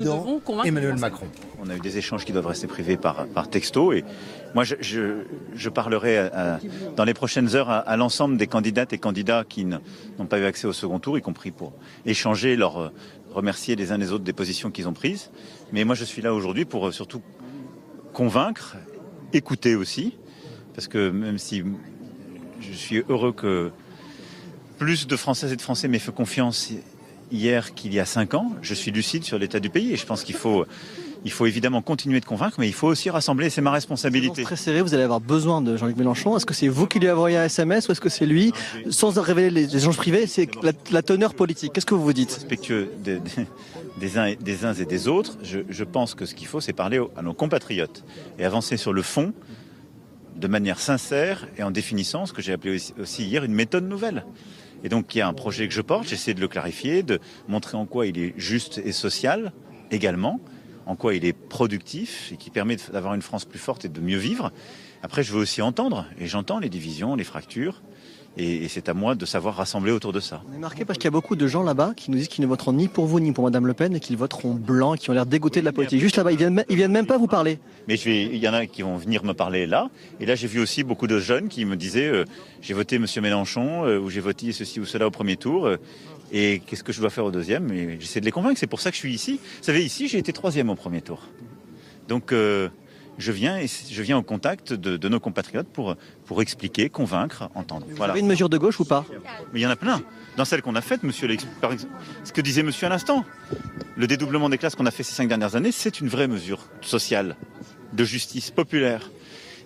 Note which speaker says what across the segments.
Speaker 1: Dans Emmanuel Macron.
Speaker 2: On a eu des échanges qui doivent rester privés par texto et moi je parlerai dans les prochaines heures à l'ensemble des candidates et candidats qui n'ont pas eu accès au second tour, y compris pour échanger, leur remercier les uns les autres des positions qu'ils ont prises. Mais moi je suis là aujourd'hui pour surtout convaincre, écouter aussi, parce que même si je suis heureux que plus de Françaises et de Français m'aient fait confiance hier qu'il y a 5 ans, je suis lucide sur l'état du pays et je pense qu'il faut évidemment continuer de convaincre, mais il faut aussi rassembler, c'est ma responsabilité.
Speaker 3: Très serré, vous allez avoir besoin de Jean-Luc Mélenchon. Est-ce que c'est vous qui lui avez envoyé un SMS ou est-ce que c'est lui, sans révéler les échanges privés, c'est la teneur politique? Qu'est-ce que vous vous dites?
Speaker 2: Respectueux des uns et des autres, je pense que ce qu'il faut, c'est parler à nos compatriotes et avancer sur le fond de manière sincère et en définissant ce que j'ai appelé aussi hier une méthode nouvelle. Et donc il y a un projet que je porte, j'essaie de le clarifier, de montrer en quoi il est juste et social également, en quoi il est productif et qui permet d'avoir une France plus forte et de mieux vivre. Après, je veux aussi entendre, et j'entends les divisions, les fractures, et c'est à moi de savoir rassembler autour de ça.
Speaker 3: On est marqué parce qu'il y a beaucoup de gens là-bas qui nous disent qu'ils ne voteront ni pour vous ni pour Madame Le Pen et qu'ils voteront blanc, qui ont l'air dégoûtés de la politique. Juste là-bas, ils viennent même pas vous parler.
Speaker 2: Mais il y en a qui vont venir me parler là, et là j'ai vu aussi beaucoup de jeunes qui me disaient j'ai voté Monsieur Mélenchon, ou j'ai voté ceci ou cela au premier tour, et qu'est-ce que je dois faire au deuxième? Et j'essaie de les convaincre, c'est pour ça que je suis ici. Vous savez, ici j'ai été 3e au premier tour. Donc je viens au contact de nos compatriotes pour expliquer, convaincre, entendre.
Speaker 3: Vous avez une mesure de gauche ou pas?
Speaker 2: Mais il y en a plein. Dans celle qu'on a faite, par exemple, ce que disait monsieur à l'instant, le dédoublement des classes qu'on a fait ces 5 dernières années, c'est une vraie mesure sociale, de justice populaire.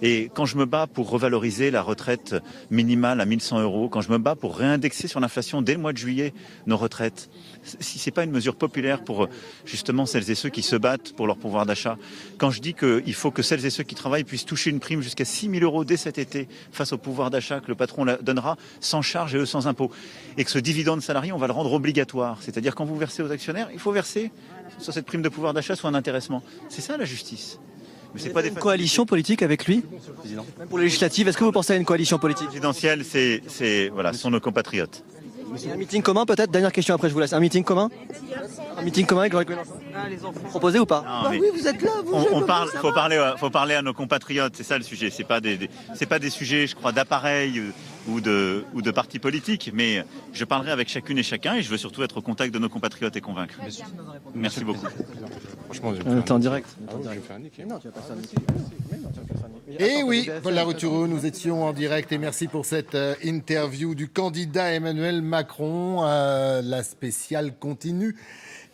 Speaker 2: Et quand je me bats pour revaloriser la retraite minimale à 1 100 €, quand je me bats pour réindexer sur l'inflation dès le mois de juillet nos retraites, si ce n'est pas une mesure populaire pour justement celles et ceux qui se battent pour leur pouvoir d'achat, quand je dis qu'il faut que celles et ceux qui travaillent puissent toucher une prime jusqu'à 6 000 € dès cet été face au pouvoir d'achat que le patron donnera sans charge et eux sans impôt, et que ce dividende salarié, on va le rendre obligatoire. C'est-à-dire quand vous versez aux actionnaires, il faut verser soit cette prime de pouvoir d'achat, soit un intéressement. C'est ça la justice.
Speaker 3: Mais c'est pas une coalition politique avec lui, même pour les législatives. Est-ce que vous pensez à une coalition politique?
Speaker 2: Présidentielle, ce sont nos compatriotes.
Speaker 3: Un meeting commun peut-être? Dernière question après je vous laisse. Un meeting commun? Un meeting commun avec Jean-Luc Mélenchon? Proposé ou pas?
Speaker 2: Non,
Speaker 1: oui, vous êtes là.
Speaker 2: Faut parler à nos compatriotes, c'est ça le sujet. C'est pas des sujets, je crois, d'appareil ou de partis politiques, mais je parlerai avec chacune et chacun et je veux surtout être au contact de nos compatriotes et convaincre. Merci beaucoup.
Speaker 3: Franchement, t'es en direct.
Speaker 1: Et oui, Paul Larouturou, nous étions en direct et merci pour cette interview du candidat Emmanuel Macron. La spéciale continue.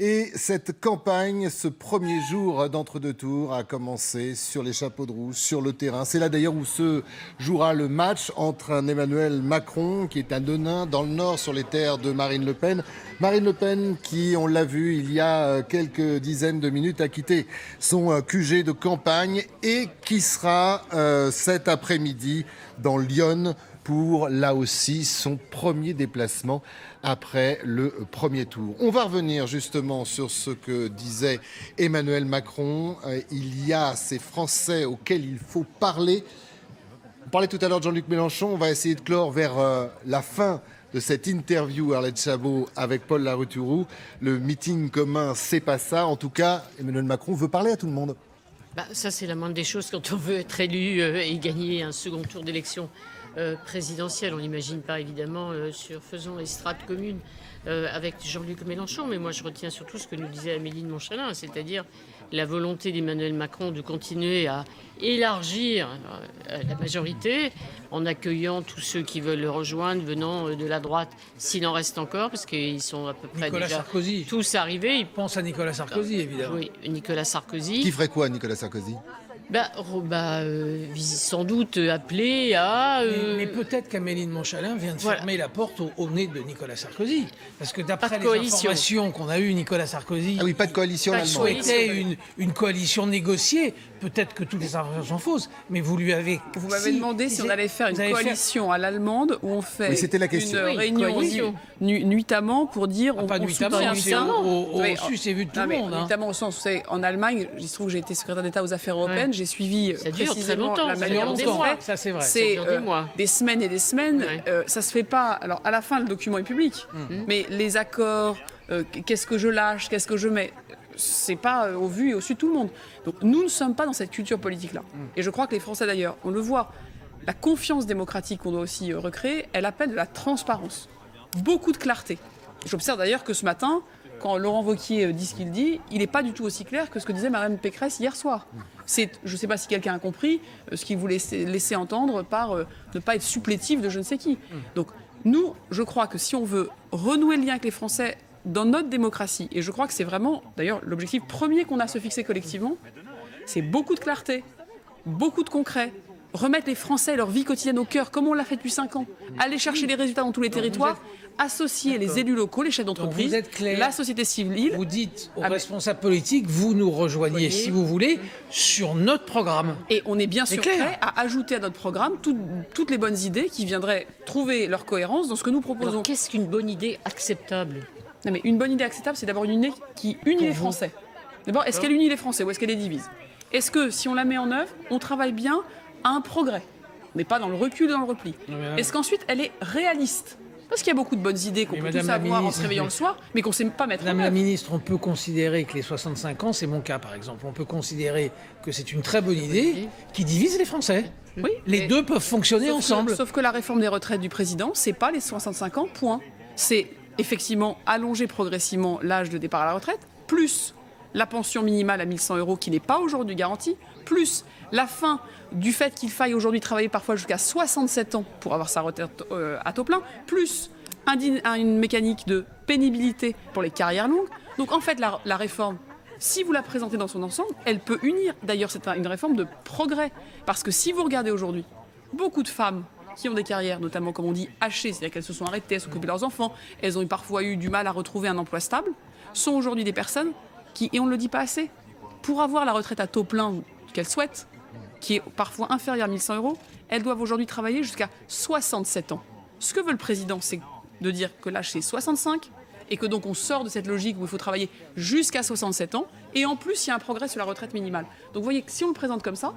Speaker 1: Et cette campagne, ce premier jour d'entre-deux tours a commencé sur les chapeaux de roue, sur le terrain. C'est là d'ailleurs où se jouera le match entre un Emmanuel Macron qui est à Denain dans le Nord sur les terres de Marine Le Pen. Marine Le Pen qui, on l'a vu il y a quelques dizaines de minutes, a quitté son QG de campagne et qui sera cet après-midi dans Lyon pour, là aussi, son premier déplacement après le premier tour. On va revenir justement sur ce que disait Emmanuel Macron. Il y a ces Français auxquels il faut parler. On parlait tout à l'heure de Jean-Luc Mélenchon. On va essayer de clore vers la fin de cette interview, Arlette Chabot, avec Paul Larouturou. Le meeting commun, c'est pas ça. En tout cas, Emmanuel Macron veut parler à tout le monde.
Speaker 4: Ça, c'est la moindre des choses quand on veut être élu et gagner un second tour d'élection présidentielle. On n'imagine pas évidemment faisons les strates communes avec Jean-Luc Mélenchon, mais moi je retiens surtout ce que nous disait Amélie de Montchalin, c'est-à-dire la volonté d'Emmanuel Macron de continuer à élargir la majorité en accueillant tous ceux qui veulent le rejoindre venant de la droite, s'il en reste encore, parce qu'ils sont à peu près
Speaker 5: Nicolas
Speaker 4: déjà
Speaker 5: Sarkozy.
Speaker 4: tous arrivés.
Speaker 5: Il pense à Nicolas Sarkozy, évidemment.
Speaker 4: Oui, Nicolas Sarkozy.
Speaker 1: Qui ferait quoi, Nicolas Sarkozy ?
Speaker 4: Sans doute appelé à...
Speaker 5: Mais peut-être qu'Amélie de Montchalin vient de fermer la porte au nez de Nicolas Sarkozy. Parce que d'après les informations qu'on a eues, Nicolas Sarkozy...
Speaker 1: Ah oui, pas de coalition allemande.
Speaker 5: ...souhaitait une coalition négociée. Peut-être que toutes les informations sont fausses, mais vous lui avez...
Speaker 6: Vous m'avez demandé si on allait faire une coalition à l'allemande où on fait
Speaker 1: une
Speaker 6: réunion nuitamment pour dire...
Speaker 5: Pas nuitamment, c'est vu de tout le monde.
Speaker 6: Nuitamment au sens où c'est en Allemagne, il se trouve que j'ai été secrétaire d'État aux affaires européennes, j'ai suivi précisément la manière dont
Speaker 5: ça c'est vrai.
Speaker 6: C'est des semaines et des semaines. Ça se fait pas. Alors à la fin, le document est public, mais les accords, qu'est-ce que je lâche, qu'est-ce que je mets, c'est pas au vu et au su de tout le monde. Donc nous ne sommes pas dans cette culture politique-là. Et je crois que les Français d'ailleurs, on le voit, la confiance démocratique qu'on doit aussi recréer, elle appelle de la transparence. Beaucoup de clarté. J'observe d'ailleurs que ce matin, quand Laurent Wauquiez dit ce qu'il dit, il n'est pas du tout aussi clair que ce que disait Mme Pécresse hier soir. Je ne sais pas si quelqu'un a compris ce qu'il voulait laisser entendre par ne pas être supplétif de je ne sais qui. Donc nous, je crois que si on veut renouer le lien avec les Français dans notre démocratie, et je crois que c'est vraiment d'ailleurs l'objectif premier qu'on a à se fixer collectivement, c'est beaucoup de clarté, beaucoup de concret, remettre les Français et leur vie quotidienne au cœur, comme on l'a fait depuis 5 ans, aller chercher les résultats dans tous les territoires, associer les élus locaux, les chefs d'entreprise, la société civile.
Speaker 5: Vous dites aux responsables politiques, vous nous rejoignez, si vous voulez, sur notre programme.
Speaker 6: Et on est bien sûr prêt à ajouter à notre programme toutes les bonnes idées qui viendraient trouver leur cohérence dans ce que nous proposons.
Speaker 4: Alors, qu'est-ce qu'une bonne idée acceptable ?
Speaker 6: Non, mais une bonne idée acceptable, c'est d'abord une idée qui unit les Français. D'abord, est-ce qu'elle unit les Français ou est-ce qu'elle les divise ? Est-ce que, si on la met en œuvre, on travaille bien à un progrès ? On n'est pas dans le recul et dans le repli. Est-ce qu'ensuite, elle est réaliste ? Parce qu'il y a beaucoup de bonnes idées qu'on peut tous avoir en se réveillant le soir, mais qu'on ne sait pas mettre en œuvre.
Speaker 5: Madame la ministre, on peut considérer que les 65 ans, c'est mon cas par exemple, on peut considérer que c'est une très bonne idée qui divise les Français.
Speaker 6: Oui,
Speaker 5: les deux peuvent fonctionner ensemble.
Speaker 6: Sauf que la réforme des retraites du président, c'est pas les 65 ans, point. C'est effectivement allonger progressivement l'âge de départ à la retraite, plus la pension minimale à 1 100 € qui n'est pas aujourd'hui garantie, plus la fin du fait qu'il faille aujourd'hui travailler parfois jusqu'à 67 ans pour avoir sa retraite à taux plein, plus une mécanique de pénibilité pour les carrières longues. Donc en fait, la réforme, si vous la présentez dans son ensemble, elle peut unir. D'ailleurs, c'est une réforme de progrès. Parce que si vous regardez aujourd'hui, beaucoup de femmes qui ont des carrières, notamment comme on dit hachées, c'est-à-dire qu'elles se sont arrêtées, elles s'occupent de leurs enfants, elles ont parfois eu du mal à retrouver un emploi stable, sont aujourd'hui des personnes qui, et on ne le dit pas assez, pour avoir la retraite à taux plein qu'elles souhaitent, qui est parfois inférieure à 1 100 €, elles doivent aujourd'hui travailler jusqu'à 67 ans. Ce que veut le président, c'est de dire que l'âge c'est 65 et que donc on sort de cette logique où il faut travailler jusqu'à 67 ans et en plus il y a un progrès sur la retraite minimale. Donc vous voyez que si on le présente comme ça,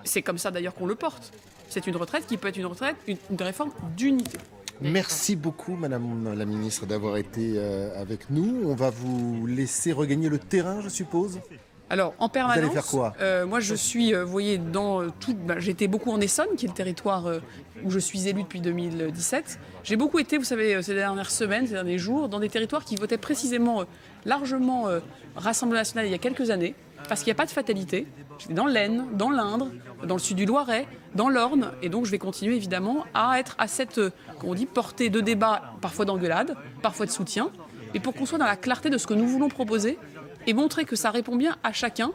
Speaker 6: c'est comme ça d'ailleurs qu'on le porte. C'est une retraite qui peut être une réforme d'unité.
Speaker 1: Merci beaucoup, Madame la Ministre, d'avoir été avec nous. On va vous laisser regagner le terrain, je suppose.
Speaker 6: Alors, en permanence,
Speaker 1: vous allez faire quoi
Speaker 6: moi je suis, vous voyez, j'étais beaucoup en Essonne, qui est le territoire où je suis élue depuis 2017. J'ai beaucoup été, vous savez, ces dernières semaines, ces derniers jours, dans des territoires qui votaient précisément largement Rassemblement national il y a quelques années, parce qu'il n'y a pas de fatalité. J'étais dans l'Aisne, dans l'Indre, dans le sud du Loiret, dans l'Orne, et donc je vais continuer évidemment à être à cette, comme on dit, portée de débat, parfois d'engueulade, parfois de soutien, et pour qu'on soit dans la clarté de ce que nous voulons proposer, et montrer que ça répond bien à chacun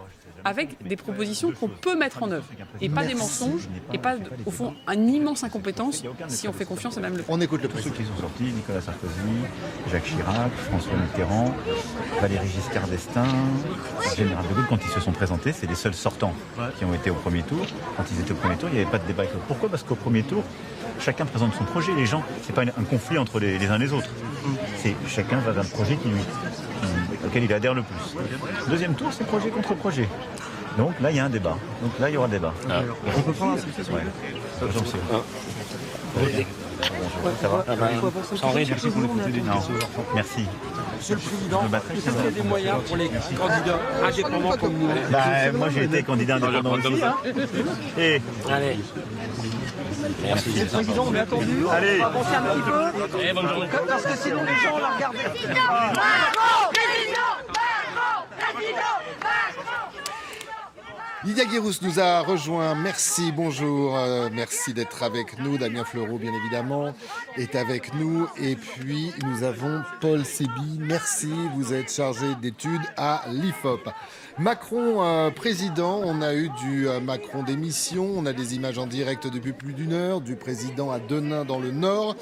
Speaker 6: avec des propositions qu'on peut mettre en œuvre. Et pas des mensonges, et pas, au fond, une immense incompétence si on fait confiance à Mme Le Pen.
Speaker 1: On écoute le président.
Speaker 2: Ceux qui sont sortis, Nicolas Sarkozy, Jacques Chirac, François Mitterrand, Valéry Giscard d'Estaing, Général de Gaulle, quand ils se sont présentés, c'est les seuls sortants qui ont été au premier tour. Quand ils étaient au premier tour, il n'y avait pas de débat. Pourquoi ? Parce qu'au premier tour, chacun présente son projet. Les gens, c'est pas un conflit entre les uns et les autres. C'est chacun va d'un projet auquel il adhère le plus. Deuxième tour, c'est projet contre projet. Donc là, il y a un débat. Donc là, il y aura débat.
Speaker 3: On peut prendre un selfie.
Speaker 2: Ça va
Speaker 7: Henri, merci pour le côté des
Speaker 2: Merci.
Speaker 7: Monsieur le Président, est-ce qu'il y a des moyens pour les candidats indépendants comme nous?
Speaker 2: Moi, j'ai été candidat indépendant aussi. Et...
Speaker 7: Allez. Merci.
Speaker 3: Monsieur le Président, on est attendu.
Speaker 2: Allez.
Speaker 3: On va avancer un petit peu.
Speaker 7: Bonne journée.
Speaker 3: Parce que sinon, les gens, on la regarde.
Speaker 1: Lydia Guérousse nous a rejoint. Merci, bonjour. Merci d'être avec nous. Damien Fleureau, bien évidemment, est avec nous. Et puis, nous avons Paul Sébi. Merci, vous êtes chargé d'études à l'IFOP. Macron, président, on a eu du Macron d'émission. On a des images en direct depuis plus d'1 heure du président à Denain dans le Nord.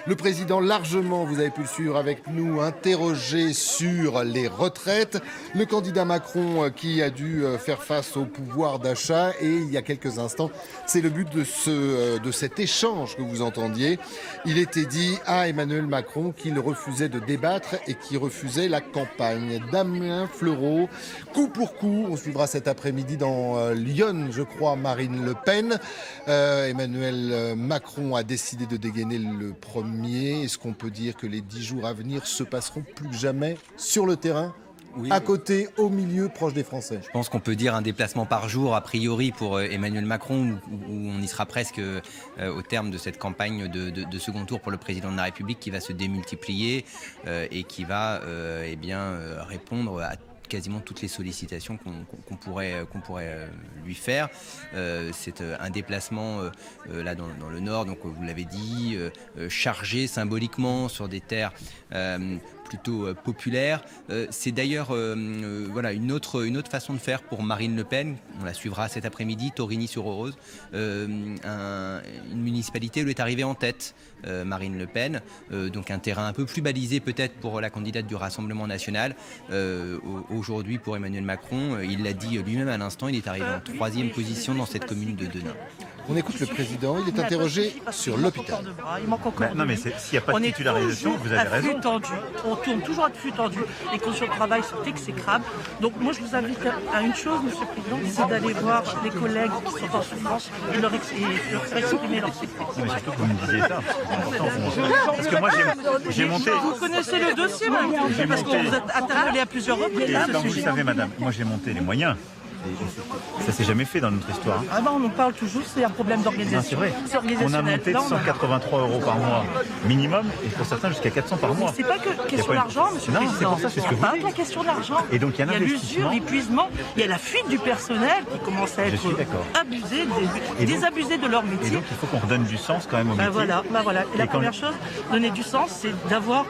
Speaker 1: Le président, largement, vous avez pu le suivre avec nous, interrogé sur les retraites. Le candidat Macron qui a dû faire face au pouvoir d'achat. Et il y a quelques instants, c'est le but de cet échange que vous entendiez. Il était dit à Emmanuel Macron qu'il refusait de débattre et qu'il refusait la campagne. Damien Fleureau, coup pour coup, on suivra cet après-midi dans Lyon, je crois, Marine Le Pen. Emmanuel Macron a décidé de dégainer le premier. Est-ce qu'on peut dire que les 10 jours à venir se passeront plus que jamais sur le terrain ? à côté, au milieu, proche des Français.
Speaker 8: Je pense qu'on peut dire un déplacement par jour, a priori, pour Emmanuel Macron, où on y sera presque au terme de cette campagne de second tour pour le président de la République qui va se démultiplier et qui va répondre à quasiment toutes les sollicitations qu'on pourrait lui faire. C'est un déplacement là dans le nord, donc vous l'avez dit, chargé symboliquement sur des terres plutôt populaire. C'est d'ailleurs une autre façon de faire pour Marine Le Pen. On la suivra cet après-midi, Torigny-sur-Orose, une municipalité où elle est arrivée en tête, Marine Le Pen. Donc un terrain un peu plus balisé peut-être pour la candidate du Rassemblement national. Aujourd'hui, pour Emmanuel Macron, il l'a dit lui-même à l'instant, il est arrivé en 3e position dans cette commune de Denain.
Speaker 1: On écoute le président, il est interrogé sur l'hôpital.
Speaker 9: Il manque encore
Speaker 2: non mais s'il n'y a pas de titularisation, vous avez raison.
Speaker 9: On tourne toujours à flux tendu. Les conditions de travail sont exécrables. Donc moi je vous invite à une chose, Monsieur le Président, c'est d'aller voir les collègues qui sont en souffrance et leur exprimer leur souffrance.
Speaker 2: Mais surtout que vous me disiez ça, c'est important pour moi. Parce que moi j'ai monté...
Speaker 9: Vous connaissez le dossier, madame, parce que vous êtes interpellé à plusieurs reprises.
Speaker 2: Et comme vous le savez, madame, moi j'ai monté les moyens. Ça s'est jamais fait dans notre histoire.
Speaker 9: Ah ben on en parle toujours, c'est un problème d'organisation.
Speaker 2: C'est vrai. On a monté 183 € par mois minimum, et pour certains jusqu'à 400 par mois.
Speaker 9: C'est pas que question d'argent, Monsieur le Président.
Speaker 2: C'est pour ça, c'est ce que vous
Speaker 9: pas
Speaker 2: dites.
Speaker 9: la question d'argent.
Speaker 2: Et donc il y a
Speaker 9: l'usure, l'épuisement, il y a la fuite du personnel qui commence à être abusé, désabusé de leur métier.
Speaker 2: Et donc il faut qu'on redonne du sens quand même au métier.
Speaker 9: Voilà. Et la première chose, donner du sens, c'est d'avoir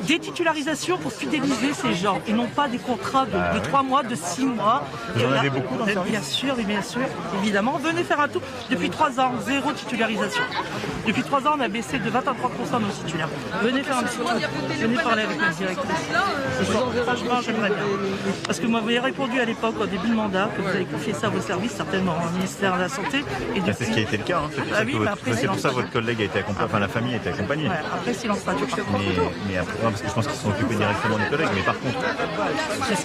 Speaker 9: des titularisations pour fidéliser ces gens, et non pas des contrats de 3 mois, de 6 mois.
Speaker 2: Vous en avez beaucoup dans le service ?
Speaker 9: Bien sûr, évidemment. Venez faire un tour. Depuis 3 ans, 0 titularisation. Depuis 3 ans, on a baissé de 20 à 30% nos titulaires. Venez faire un petit tour. Venez parler avec notre directrice. Franchement, j'aimerais bien. Parce que moi, vous avez répondu à l'époque, au début de mandat, que vous avez confié ça à vos services, certainement au ministère de la Santé. Et depuis...
Speaker 2: C'est ce qui a été le cas. Hein. C'est pour ça que votre collègue a été accompagné, enfin la famille a été accompagnée.
Speaker 9: Ouais, après, silence radio.
Speaker 2: Mais après, parce que je pense qu'ils sont occupés directement des collègues. Mais par contre,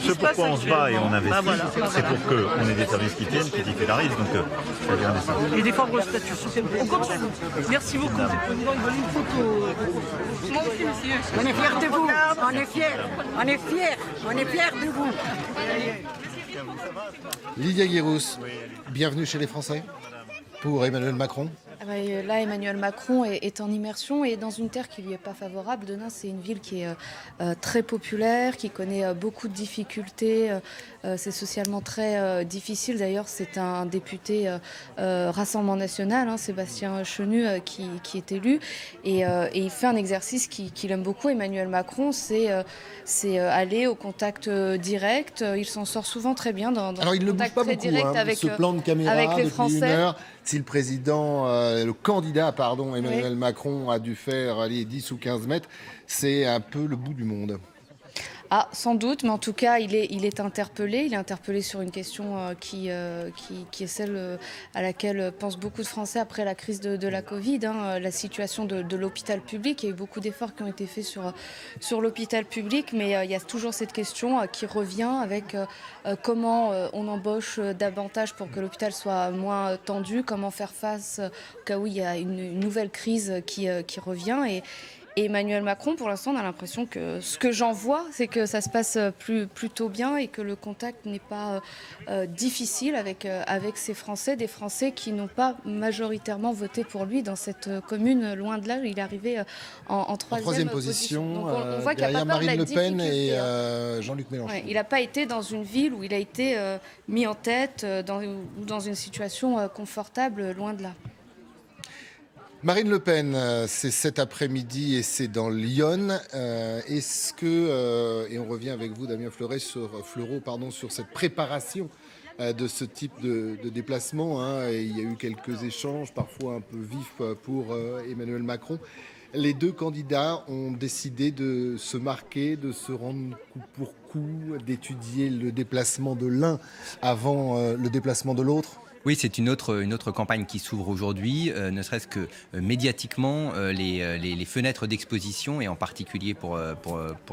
Speaker 2: ce pourquoi on se bat et on investit, c'est pour qu'on ait des services qui tiennent, qui titularisent. Donc, ça vient de ça.
Speaker 9: Et défendre le statut. On continue. Merci beaucoup.
Speaker 10: On est fiers de vous. On est fiers. On est fiers. On est fiers de vous.
Speaker 1: Lydia Guirous, bienvenue chez les Français pour Emmanuel Macron.
Speaker 11: Là, Emmanuel Macron est en immersion et dans une terre qui lui est pas favorable. Denain, c'est une ville qui est très populaire, qui connaît beaucoup de difficultés. C'est socialement très difficile. D'ailleurs, c'est un député Rassemblement national, Sébastien Chenu, qui est élu. Et il fait un exercice qu'il aime beaucoup, Emmanuel Macron, c'est aller au contact direct. Il s'en sort souvent très bien dans
Speaker 1: Alors, il ne bouge pas beaucoup, ce plan de caméra
Speaker 11: avec les
Speaker 1: depuis
Speaker 11: Français.
Speaker 1: une heure. Si le président, le candidat, Emmanuel Macron a dû faire 10 ou 15 mètres, c'est un peu le bout du monde.
Speaker 11: Ah, sans doute, mais en tout cas, il est interpellé. Il est interpellé sur une question qui est celle à laquelle pensent beaucoup de Français après la crise de la Covid, la situation de l'hôpital public. Il y a eu beaucoup d'efforts qui ont été faits sur l'hôpital public, mais il y a toujours cette question qui revient avec comment on embauche davantage pour que l'hôpital soit moins tendu, comment faire face au cas où il y a une nouvelle crise qui revient. Et Emmanuel Macron, pour l'instant, on a l'impression que ce que j'en vois, c'est que ça se passe plutôt bien et que le contact n'est pas difficile avec ces Français, des Français qui n'ont pas majoritairement voté pour lui dans cette commune, loin de là. Il est arrivé en troisième position. Donc on voit qu'il n'y a pas peur de la
Speaker 1: Marine Le Pen et
Speaker 11: difficulté,
Speaker 1: Jean-Luc Mélenchon.
Speaker 11: Ouais, il n'a pas été dans une ville où il a été mis en tête ou dans une situation confortable, loin de là.
Speaker 1: Marine Le Pen, c'est cet après-midi et c'est dans Lyon. Est-ce que, et on revient avec vous, Damien Fleurot, sur cette préparation de ce type de déplacement, et il y a eu quelques échanges, parfois un peu vifs pour Emmanuel Macron. Les deux candidats ont décidé de se marquer, de se rendre coup pour coup, d'étudier le déplacement de l'un avant le déplacement de l'autre.
Speaker 8: Oui, c'est une autre campagne qui s'ouvre aujourd'hui, ne serait-ce que médiatiquement, les fenêtres d'exposition, et en particulier pour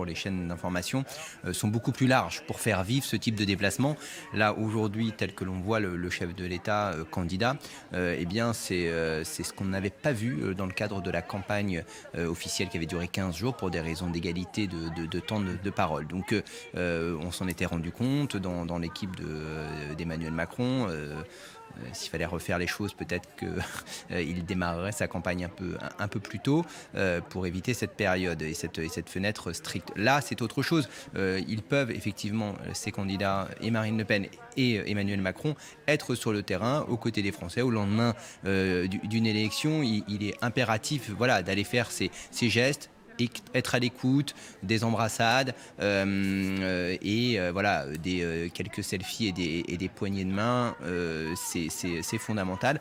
Speaker 8: les chaînes d'information, sont beaucoup plus larges pour faire vivre ce type de déplacement. Là, aujourd'hui, tel que l'on voit le chef de l'État candidat, eh bien, c'est ce qu'on n'avait pas vu dans le cadre de la campagne officielle qui avait duré 15 jours pour des raisons d'égalité de temps de parole. Donc, on s'en était rendu compte dans l'équipe d'Emmanuel Macron. S'il fallait refaire les choses, peut-être qu'il démarrerait sa campagne un peu plus tôt pour éviter cette période et cette fenêtre stricte. Là, c'est autre chose. Ils peuvent effectivement, ces candidats, et Marine Le Pen et Emmanuel Macron, être sur le terrain aux côtés des Français au lendemain d'une élection. Il est impératif d'aller faire ces gestes, et être à l'écoute, des embrassades quelques selfies et des poignées de main, c'est fondamental.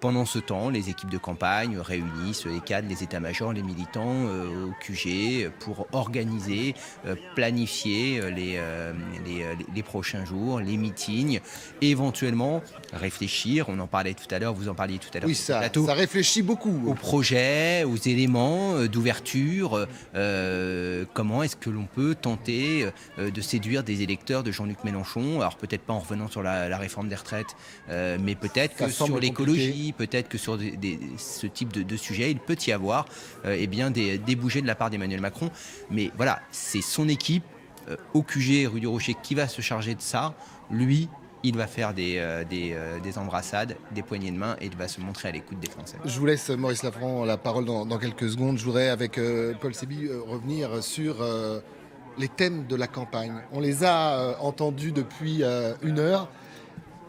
Speaker 8: Pendant ce temps, les équipes de campagne réunissent les cadres, les états-majors, les militants au QG pour organiser, planifier les prochains jours, les meetings, et éventuellement réfléchir, on en parlait tout à l'heure, vous en parliez tout à l'heure.
Speaker 1: Oui, ça réfléchit beaucoup.
Speaker 8: Aux projets, aux éléments d'ouverture, comment est-ce que l'on peut tenter de séduire des électeurs de Jean-Luc Mélenchon, alors peut-être pas en revenant sur la réforme des retraites, mais peut-être que sur l'écologie, peut-être que sur ce type de sujet, il peut y avoir des bougies de la part d'Emmanuel Macron. Mais voilà, c'est son équipe au QG rue du Rocher qui va se charger de ça. Lui, il va faire des embrassades, des poignées de main, et il va se montrer à l'écoute des Français.
Speaker 1: Je vous laisse, Maurice Lafrant, la parole dans quelques secondes. Je voudrais, avec Paul Sébi, revenir sur les thèmes de la campagne. On les a entendus depuis 1 heure.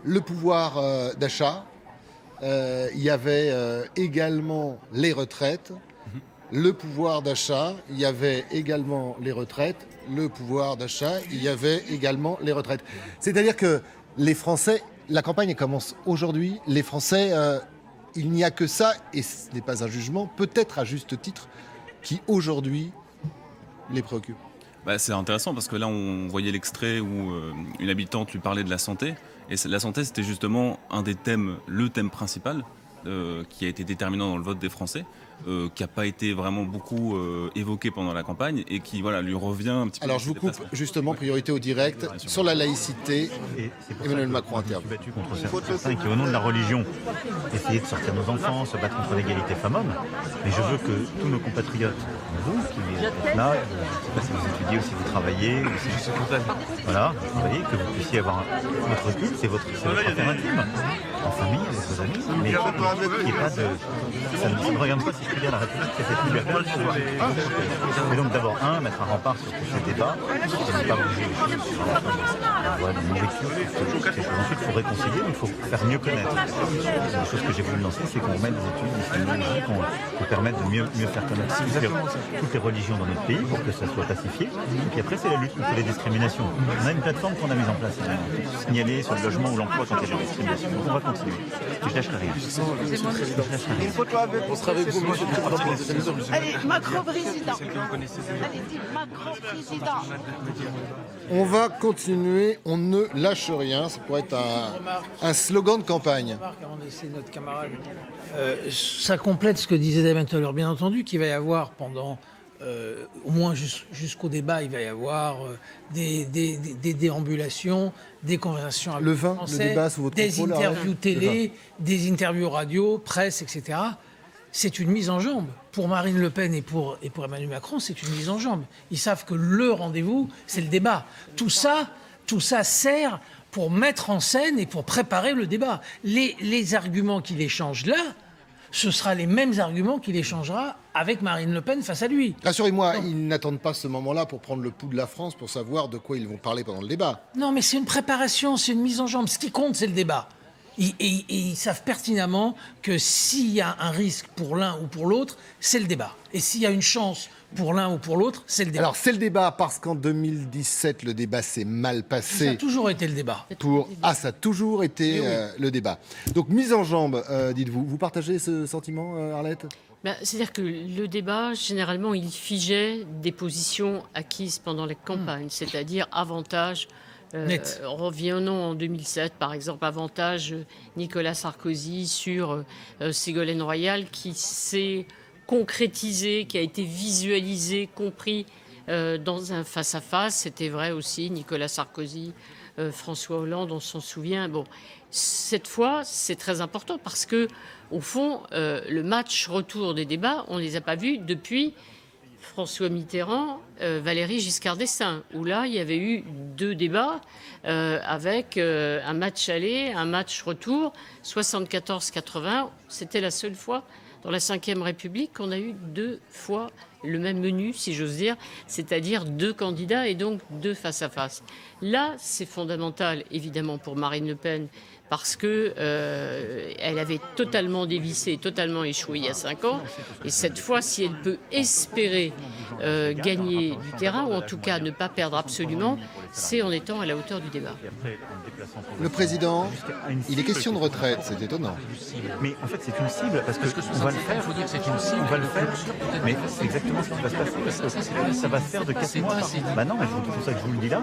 Speaker 1: Le pouvoir d'achat. Il y avait également les retraites, le pouvoir d'achat, il y avait également les retraites, le pouvoir d'achat, il y avait également les retraites. C'est-à-dire que les Français, la campagne commence aujourd'hui, les Français, il n'y a que ça, et ce n'est pas un jugement, peut-être à juste titre, qui aujourd'hui les préoccupe.
Speaker 12: C'est intéressant parce que là on voyait l'extrait où une habitante lui parlait de la santé, et la santé c'était justement le thème principal qui a été déterminant dans le vote des Français, qui n'a pas été vraiment beaucoup évoqué pendant la campagne et qui lui revient un petit peu.
Speaker 1: Alors je vous coupe justement, priorité au direct, sur la laïcité, Emmanuel Macron intervient.
Speaker 13: Je suis battu contre certains qui, au nom de la religion, essayaient de sortir nos enfants, se battre contre l'égalité femmes-hommes, mais je veux que tous nos compatriotes, vous qui êtes là, je ne sais pas si vous étudiez ou si vous travaillez, ou si vous voyez, que vous puissiez avoir votre culte, c'est votre affaire intime, en famille, avec vos amis, mais qu'il n'y ait pas de... Ça ne regarde pas si je puis dire la République, c'est cette liberté de pouvoir. Et donc d'abord, mettre un rempart sur tous ces débats, et ne pas bouger les choses sur la voie d'une lecture. Ensuite, il faut réconcilier, mais il faut faire mieux connaître. La chose que j'ai voulu lancer, c'est qu'on mette des études, des technologies qui permettent de mieux faire connaître toutes les religions dans notre pays pour que ça soit pacifié. Et puis après, c'est la lutte contre les discriminations. On a une plateforme qu'on a mise en place, signaler sur le logement ou l'emploi quand il y a des discriminations. Donc on va continuer. Je lâcherai rien.
Speaker 10: Une photo avec, on sera avec vous, monsieur le président. Allez, Macron président. Allez, dites Macron président.
Speaker 1: On va continuer, on ne lâche rien. Ça pourrait être un slogan de campagne.
Speaker 5: C'est notre camarade. Ça complète ce que disait Damien tout à l'heure. Bien entendu qu'il va y avoir pendant... au moins jusqu'au débat, il va y avoir des déambulations, des conversations avec
Speaker 1: le débat sous votre
Speaker 5: des
Speaker 1: contrôle,
Speaker 5: interviews télé, des interviews radio, presse, etc. C'est une mise en jambe. Pour Marine Le Pen et pour Emmanuel Macron, c'est une mise en jambe. Ils savent que le rendez-vous, c'est le débat. Tout ça sert pour mettre en scène et pour préparer le débat. Les arguments qu'il échange là, ce sera les mêmes arguments qu'il échangera avec Marine Le Pen face à lui.
Speaker 1: Rassurez-moi, ils n'attendent pas ce moment-là pour prendre le pouls de la France, pour savoir de quoi ils vont parler pendant le débat.
Speaker 5: Non, mais c'est une préparation, c'est une mise en jambe. Ce qui compte, c'est le débat. Et ils savent pertinemment que s'il y a un risque pour l'un ou pour l'autre, c'est le débat. Et s'il y a une chance pour l'un ou pour l'autre, c'est le débat.
Speaker 1: Alors c'est le débat parce qu'en 2017, le débat s'est mal passé.
Speaker 5: Ça a toujours été le débat.
Speaker 1: Ça a toujours été le débat. Donc mise en jambe, dites-vous. Vous partagez ce sentiment, Arlette ?
Speaker 4: C'est-à-dire que le débat, généralement, il figeait des positions acquises pendant les campagnes, c'est-à-dire avantage Revenons en 2007, par exemple, avantage Nicolas Sarkozy sur Ségolène Royal, qui s'est concrétisé, qui a été visualisé, compris dans un face-à-face. C'était vrai aussi, Nicolas Sarkozy, François Hollande, on s'en souvient. Bon, cette fois, c'est très important parce que, au fond, le match retour des débats, on ne les a pas vus depuis François Mitterrand, Valéry Giscard d'Estaing, où là, il y avait eu 2 débats avec un match aller, un match retour, 74-80. C'était la seule fois dans la Ve République qu'on a eu 2 fois le même menu, si j'ose dire, c'est-à-dire 2 candidats et donc 2 face-à-face. Là, c'est fondamental, évidemment, pour Marine Le Pen, parce que elle avait totalement dévissé, totalement échoué il y a 5 ans. Et cette fois, si elle peut espérer gagner du terrain, ou en tout cas ne pas perdre absolument, c'est en étant à la hauteur du débat.
Speaker 1: Le président, il est question de retraite, c'est étonnant.
Speaker 13: Mais en fait, c'est une cible, parce qu'on va le faire. Il faut dire que c'est une cible. On va le faire, mais c'est exactement ce qui va se passer. Parce que ça va se faire de 4 mois. Bah non, mais c'est pour ça que je vous le dis là.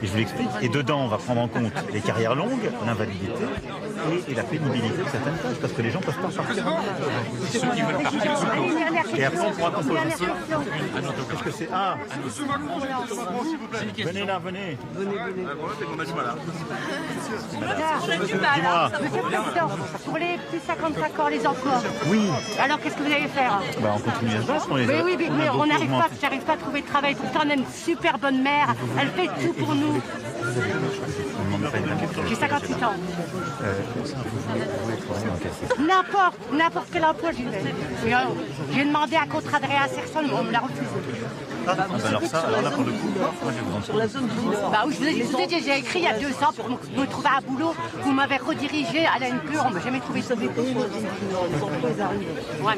Speaker 13: Et je vous l'explique. Et dedans, on va prendre en compte les carrières longues, l'invalidité et la pénibilité de certaines tâches, parce que les gens ne peuvent pas partir. Ceux qui veulent partir. Et après, on pourra composer. Qu'est-ce que c'est? Ah, venez là, venez.
Speaker 14: Dis-moi. Monsieur le Président, pour les plus 55 ans, les emplois.
Speaker 13: Oui.
Speaker 14: Alors qu'est-ce que vous allez faire?
Speaker 13: Bah, on continue à se battre.
Speaker 14: Oui, mais on n'arrive pas, j'arrive pas à trouver de travail. Pourtant, on a une super bonne mère. Elle fait tout pour nous. J'ai 58 ans. N'importe quel emploi, j'y vais. J'ai demandé un contrat de réinsertion, mais on me l'a refusé.
Speaker 13: Alors là, pour le coup, moi, je vais vous en
Speaker 14: Bah oui, je vous ai dit, j'ai écrit il y a 2 ans pour me trouver un boulot. Vous m'avez redirigé à l'ANPE, on ne m'a jamais trouvé ça. Ouais,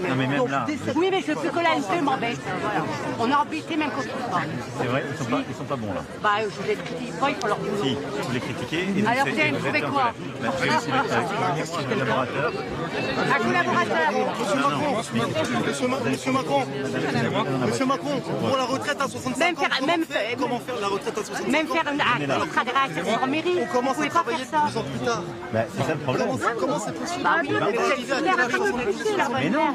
Speaker 14: mais,
Speaker 13: non, mais même là.
Speaker 14: Oui, mais je veux plus que l'ANPE m'embête. Voilà. On a embêté même contre moi.
Speaker 13: C'est vrai, ils sont pas bons là.
Speaker 14: Bah, je les critique pas, il faut leur boulot.
Speaker 13: Si, vous les critiquez. Et
Speaker 14: alors vous allez me trouver quoi?
Speaker 13: Un collaborateur.
Speaker 14: Un collaborateur.
Speaker 10: Monsieur Macron, pour la retraite à 65 ans, comment faire la retraite à 65 ans?
Speaker 14: Même faire un contrat de réinsertion en mairie.
Speaker 10: On commence à travailler de plus en plus tard.
Speaker 13: C'est ça le problème.
Speaker 10: Comment c'est possible?
Speaker 14: Bah oui, mais non,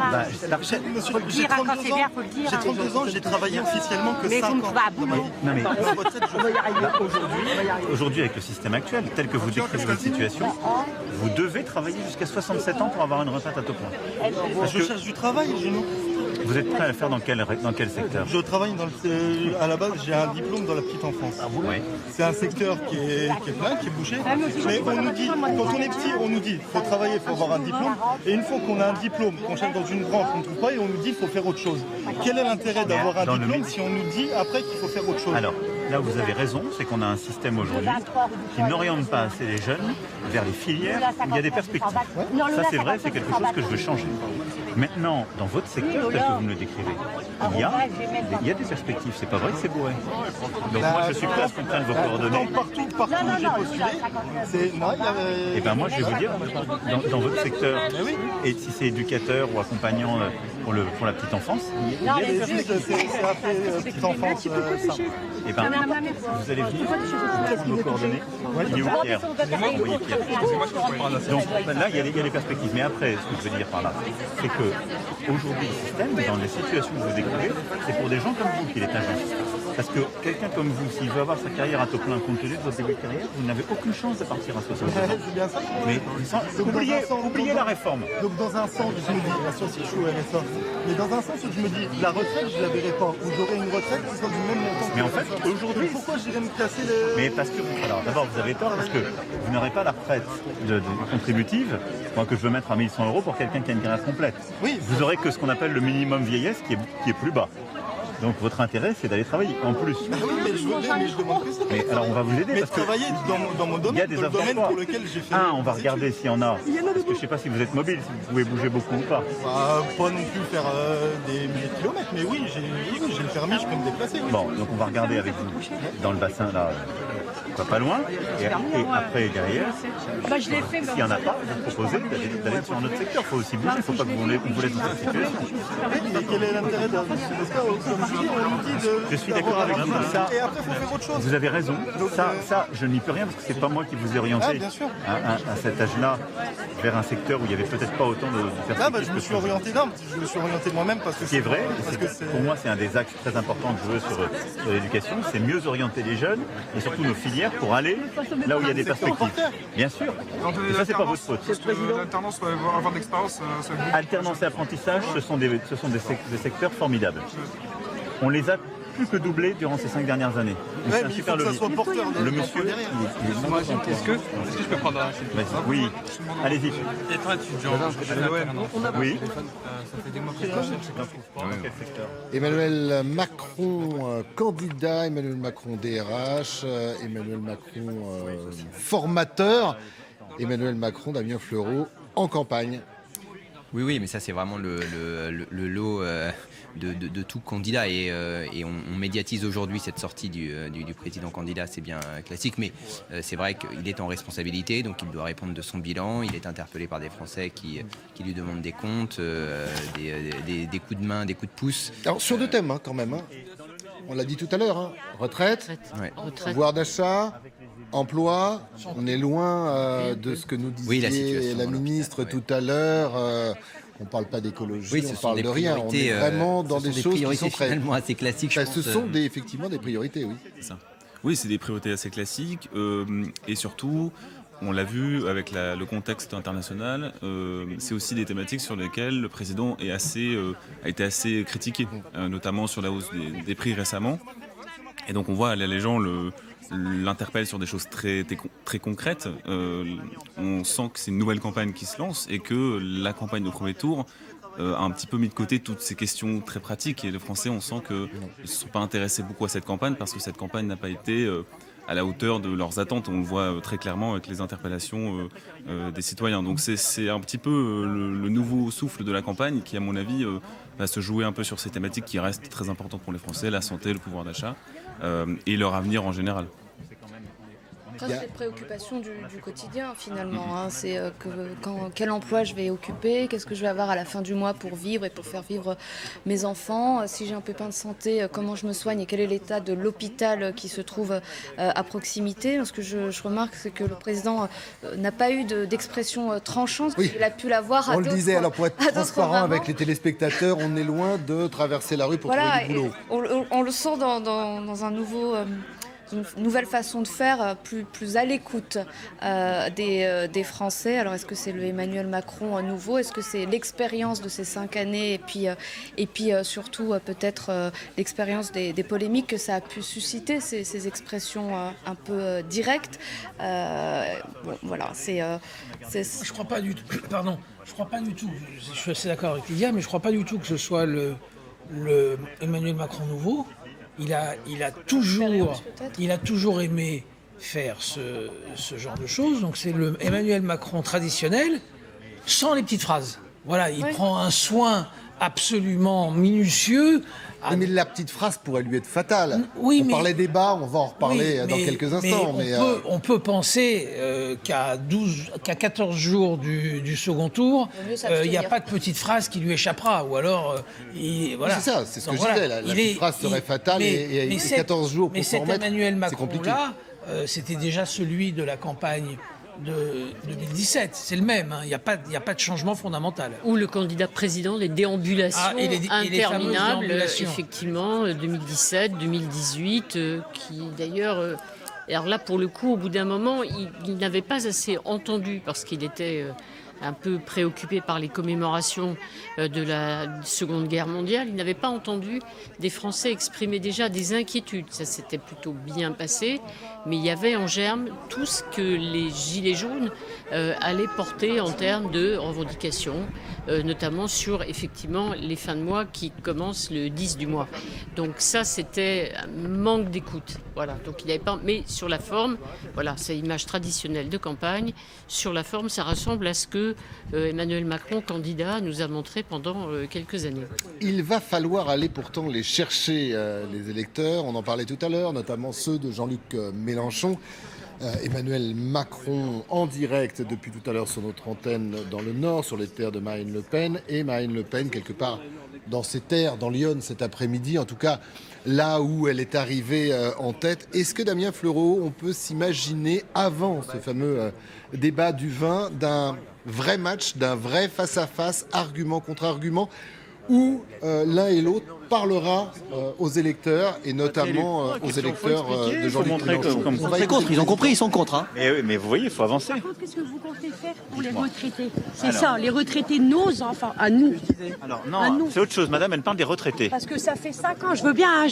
Speaker 13: la retraite.
Speaker 10: J'ai 32 ans, j'ai travaillé officiellement que 5 ans.
Speaker 13: Non mais aujourd'hui, avec le système actuel, tel que vous décrivez votre situation, vous devez travailler jusqu'à 67 ans pour avoir une retraite à taux plein.
Speaker 10: Je cherche du travail, Juno.
Speaker 13: Vous êtes prêt à le faire dans quel secteur?
Speaker 10: Je travaille à la base, j'ai un diplôme dans la petite enfance.
Speaker 13: Oui.
Speaker 10: C'est un secteur qui est plein, qui est bouché. Mais on nous dit, quand on est petit, on nous dit, il faut travailler, il faut avoir un diplôme. Et une fois qu'on a un diplôme, qu'on cherche dans une branche, on ne trouve pas, et on nous dit, il faut faire autre chose. Quel est l'intérêt d'avoir un diplôme si on nous dit après qu'il faut faire autre chose?
Speaker 13: Alors, là où vous avez raison, c'est qu'on a un système aujourd'hui qui n'oriente pas assez les jeunes vers les filières où il y a des perspectives. Ça, c'est vrai, c'est quelque chose que je veux changer. Maintenant, dans votre secteur, tel que vous me le décrivez, il y a des perspectives. C'est pas vrai que c'est bourré. Donc moi, je suis prêt à ce qu'on prenne vos coordonnées.
Speaker 10: Partout où j'ai postulé,
Speaker 13: Et ben moi, je vais vous dire, dans votre secteur, et si c'est éducateur ou accompagnant pour la petite enfance,
Speaker 10: il y a des juges, c'est appelé petite enfance simple.
Speaker 13: Et ben, vous allez venir, vos coordonnées. Il est où Pierre? Envoyez Pierre. Donc là, il y a les perspectives. Mais après, ce que je veux dire par là, c'est que aujourd'hui, le système, dans les situations que vous décrivez, c'est pour des gens comme vous qu'il est injuste. Parce que quelqu'un comme vous, s'il veut avoir sa carrière à taux plein compte tenu de votre début de carrière, vous n'avez aucune chance de partir à 60 ans.
Speaker 10: C'est bien ça.
Speaker 13: Mais oubliez la réforme.
Speaker 10: Donc dans un sens, je me dis, bien sûr, si je suis au RSA, mais dans un sens, je me dis, la retraite, je ne la verrai pas. Ou j'aurai une retraite qui sera du même montant.
Speaker 13: Mais en fait, aujourd'hui...
Speaker 10: Pourquoi j'irais me casser le...
Speaker 13: Mais parce que... Alors d'abord, vous avez tort, parce que vous n'aurez pas la retraite contributive, moi, que je veux mettre à 1100 € pour quelqu'un qui a une carrière complète.
Speaker 10: Oui.
Speaker 13: Vous aurez que ce qu'on appelle le minimum vieillesse qui est plus bas. Donc votre intérêt, c'est d'aller travailler en plus.
Speaker 10: Oui, mais je demande plus.
Speaker 13: Mais alors on va vous aider.
Speaker 10: Mais
Speaker 13: parce
Speaker 10: travailler dans mon domaine, dans le domaine pour lequel j'ai fait...
Speaker 13: on va regarder s'il y en a. Parce que je ne sais pas si vous êtes mobile, si vous pouvez bouger beaucoup ou pas.
Speaker 10: Pas non plus faire des milliers de kilomètres, mais oui, j'ai le permis, je peux me déplacer.
Speaker 13: Bon, donc on va regarder avec vous dans le bassin là. pas loin, et après, derrière,
Speaker 14: Bah, je l'ai fait.
Speaker 13: s'il n'y en a pas, vous proposez d'aller sur un autre secteur. Il faut aussi bouger, il ne faut pas que vous laisse dans cette situation.
Speaker 10: Mais quel est l'intérêt de secteur comme je dis, on nous dit de...
Speaker 13: Je suis d'accord avec vous, ça,
Speaker 10: Et après, il faut faire autre chose.
Speaker 13: vous avez raison. Ça, je n'y peux rien parce que c'est pas moi qui vous ai orienté
Speaker 10: Ah, bien sûr.
Speaker 13: à cet âge-là vers un secteur où il n'y avait peut-être pas autant de perspectives.
Speaker 10: Ah, bah, je me suis orienté moi-même parce que
Speaker 13: Ce qui est vrai, pour moi c'est un des axes très importants de jouer sur l'éducation, c'est mieux orienter les jeunes et surtout nos filières pour aller là où il y a des perspectives. Bien sûr. Et ça c'est pas votre faute.
Speaker 15: L'alternance, avoir de l'expérience, ça vous...
Speaker 13: Alternance et apprentissage, ce sont des secteurs formidables. On les a plus que doublés durant ces 5 dernières années.
Speaker 10: Ouais, mais il faut que ça soit porteur.
Speaker 13: Le monsieur,
Speaker 15: Est-ce que je peux prendre un...
Speaker 13: Oui, allez-y.
Speaker 15: Étant étudiant, à l'OM,
Speaker 13: Oui.
Speaker 15: ça fait des mois que je cherche.
Speaker 1: Emmanuel Macron, candidat, Emmanuel Macron DRH, Emmanuel Macron formateur, Emmanuel Macron, Damien Fleureau, en campagne.
Speaker 8: Oui, mais ça c'est vraiment le lot de tout candidat et on médiatise aujourd'hui cette sortie du président candidat, c'est bien classique, mais c'est vrai qu'il est en responsabilité, donc il doit répondre de son bilan, il est interpellé par des Français qui lui demandent des comptes, des coups de main, des coups de pouce.
Speaker 1: Alors sur 2 thèmes quand même, on l'a dit tout à l'heure, retraite, pouvoir d'achat, emploi, on est loin de ce que nous disait la ministre tout à l'heure. On ne parle pas d'écologie, on parle de rien. On est vraiment dans des choses qui sont
Speaker 8: finalement assez classiques.
Speaker 1: Ce sont effectivement des priorités, oui.
Speaker 12: C'est ça. Oui, c'est des priorités assez classiques et surtout, on l'a vu avec le contexte international, c'est aussi des thématiques sur lesquelles le président a été assez critiqué, notamment sur la hausse des prix récemment. Et donc on voit les gens l'interpelle sur des choses très concrètes. On sent que c'est une nouvelle campagne qui se lance et que la campagne de premier tour a un petit peu mis de côté toutes ces questions très pratiques. Et les Français, on sent qu'ils ne se sont pas intéressés beaucoup à cette campagne parce que cette campagne n'a pas été à la hauteur de leurs attentes. On le voit très clairement avec les interpellations des citoyens. Donc c'est un petit peu le nouveau souffle de la campagne qui, à mon avis, va se jouer un peu sur ces thématiques qui restent très importantes pour les Français, la santé, le pouvoir d'achat et leur avenir en général.
Speaker 11: C'est les préoccupations du quotidien finalement. C'est quel emploi je vais occuper, qu'est-ce que je vais avoir à la fin du mois pour vivre et pour faire vivre mes enfants. Si j'ai un pépin de santé, comment je me soigne et quel est l'état de l'hôpital qui se trouve à proximité. Ce que je remarque, c'est que le président n'a pas eu d'expression tranchante.
Speaker 1: Oui.
Speaker 11: Il a pu l'avoir à
Speaker 1: On le disait, alors pour être transparent
Speaker 11: moments.
Speaker 1: avec les téléspectateurs, on est loin de traverser la rue pour trouver du boulot.
Speaker 11: On le sent dans un nouveau... une nouvelle façon de faire, plus à l'écoute des Français. Alors est-ce que c'est le Emmanuel Macron nouveau? Est-ce que c'est l'expérience de ces 5 années et puis surtout peut-être l'expérience des polémiques que ça a pu susciter, ces expressions un peu directes. Voilà,
Speaker 5: Je crois pas du tout. Pardon, je crois pas du tout. Je suis assez d'accord avec Lydia, mais je crois pas du tout que ce soit le Emmanuel Macron nouveau. Il a toujours aimé faire ce genre de choses. Donc c'est le Emmanuel Macron traditionnel, sans les petites phrases. Voilà, il prend un soin absolument minutieux.
Speaker 1: Mais la petite phrase pourrait lui être fatale.
Speaker 5: Oui,
Speaker 1: on parlait débat, on va en reparler dans quelques instants.
Speaker 5: On peut penser qu'à 14 jours du second tour, il n'y a pas de petite phrase qui lui échappera. Ou alors, voilà.
Speaker 1: C'est ça, c'est ce que je disais. La petite phrase serait fatale et 14 jours pour s'en remettre,
Speaker 5: cet Emmanuel
Speaker 1: c'est compliqué.
Speaker 5: Macron-là, c'était déjà celui de la campagne de 2017, c'est le même, il n'y a pas de changement fondamental.
Speaker 4: Ou le candidat président, les déambulations interminables, effectivement, 2017, 2018, qui d'ailleurs... alors là, pour le coup, au bout d'un moment, il n'avait pas assez entendu, parce qu'il était un peu préoccupé par les commémorations de la Seconde Guerre mondiale. Il n'avait pas entendu des Français exprimer déjà des inquiétudes. Ça s'était plutôt bien passé, mais il y avait en germe tout ce que les Gilets jaunes allaient porter en termes de revendications, notamment sur effectivement les fins de mois qui commencent le 10 du mois. Donc ça, c'était un manque d'écoute. Voilà. Donc il n'avait pas. Mais sur la forme, voilà, c'est l'image traditionnelle de campagne. Sur la forme, ça ressemble à ce que que Emmanuel Macron, candidat, nous a montré pendant quelques années.
Speaker 1: Il va falloir aller pourtant les chercher, les électeurs. On en parlait tout à l'heure, notamment ceux de Jean-Luc Mélenchon. Emmanuel Macron en direct depuis tout à l'heure sur notre antenne dans le Nord, sur les terres de Marine Le Pen. Et Marine Le Pen, quelque part dans ses terres, dans Lyon cet après-midi, en tout cas là où elle est arrivée en tête. Est-ce que Damien Fleureau, on peut s'imaginer avant ce fameux débat du vin d'un vrai match, d'un vrai face-à-face, argument contre argument, où l'un et l'autre parlera aux électeurs et notamment aux électeurs de Jean-Luc Mélenchon.
Speaker 3: Ils ont compris, ils sont contre. Hein.
Speaker 2: Mais vous voyez, il faut avancer.
Speaker 14: Par contre, qu'est-ce que vous comptez faire pour les retraités? C'est ça, les retraités, nos enfants, à nous.
Speaker 2: Alors non, c'est autre chose. Madame, elle parle des retraités.
Speaker 14: Parce que ça fait 5 ans, je veux bien, hein,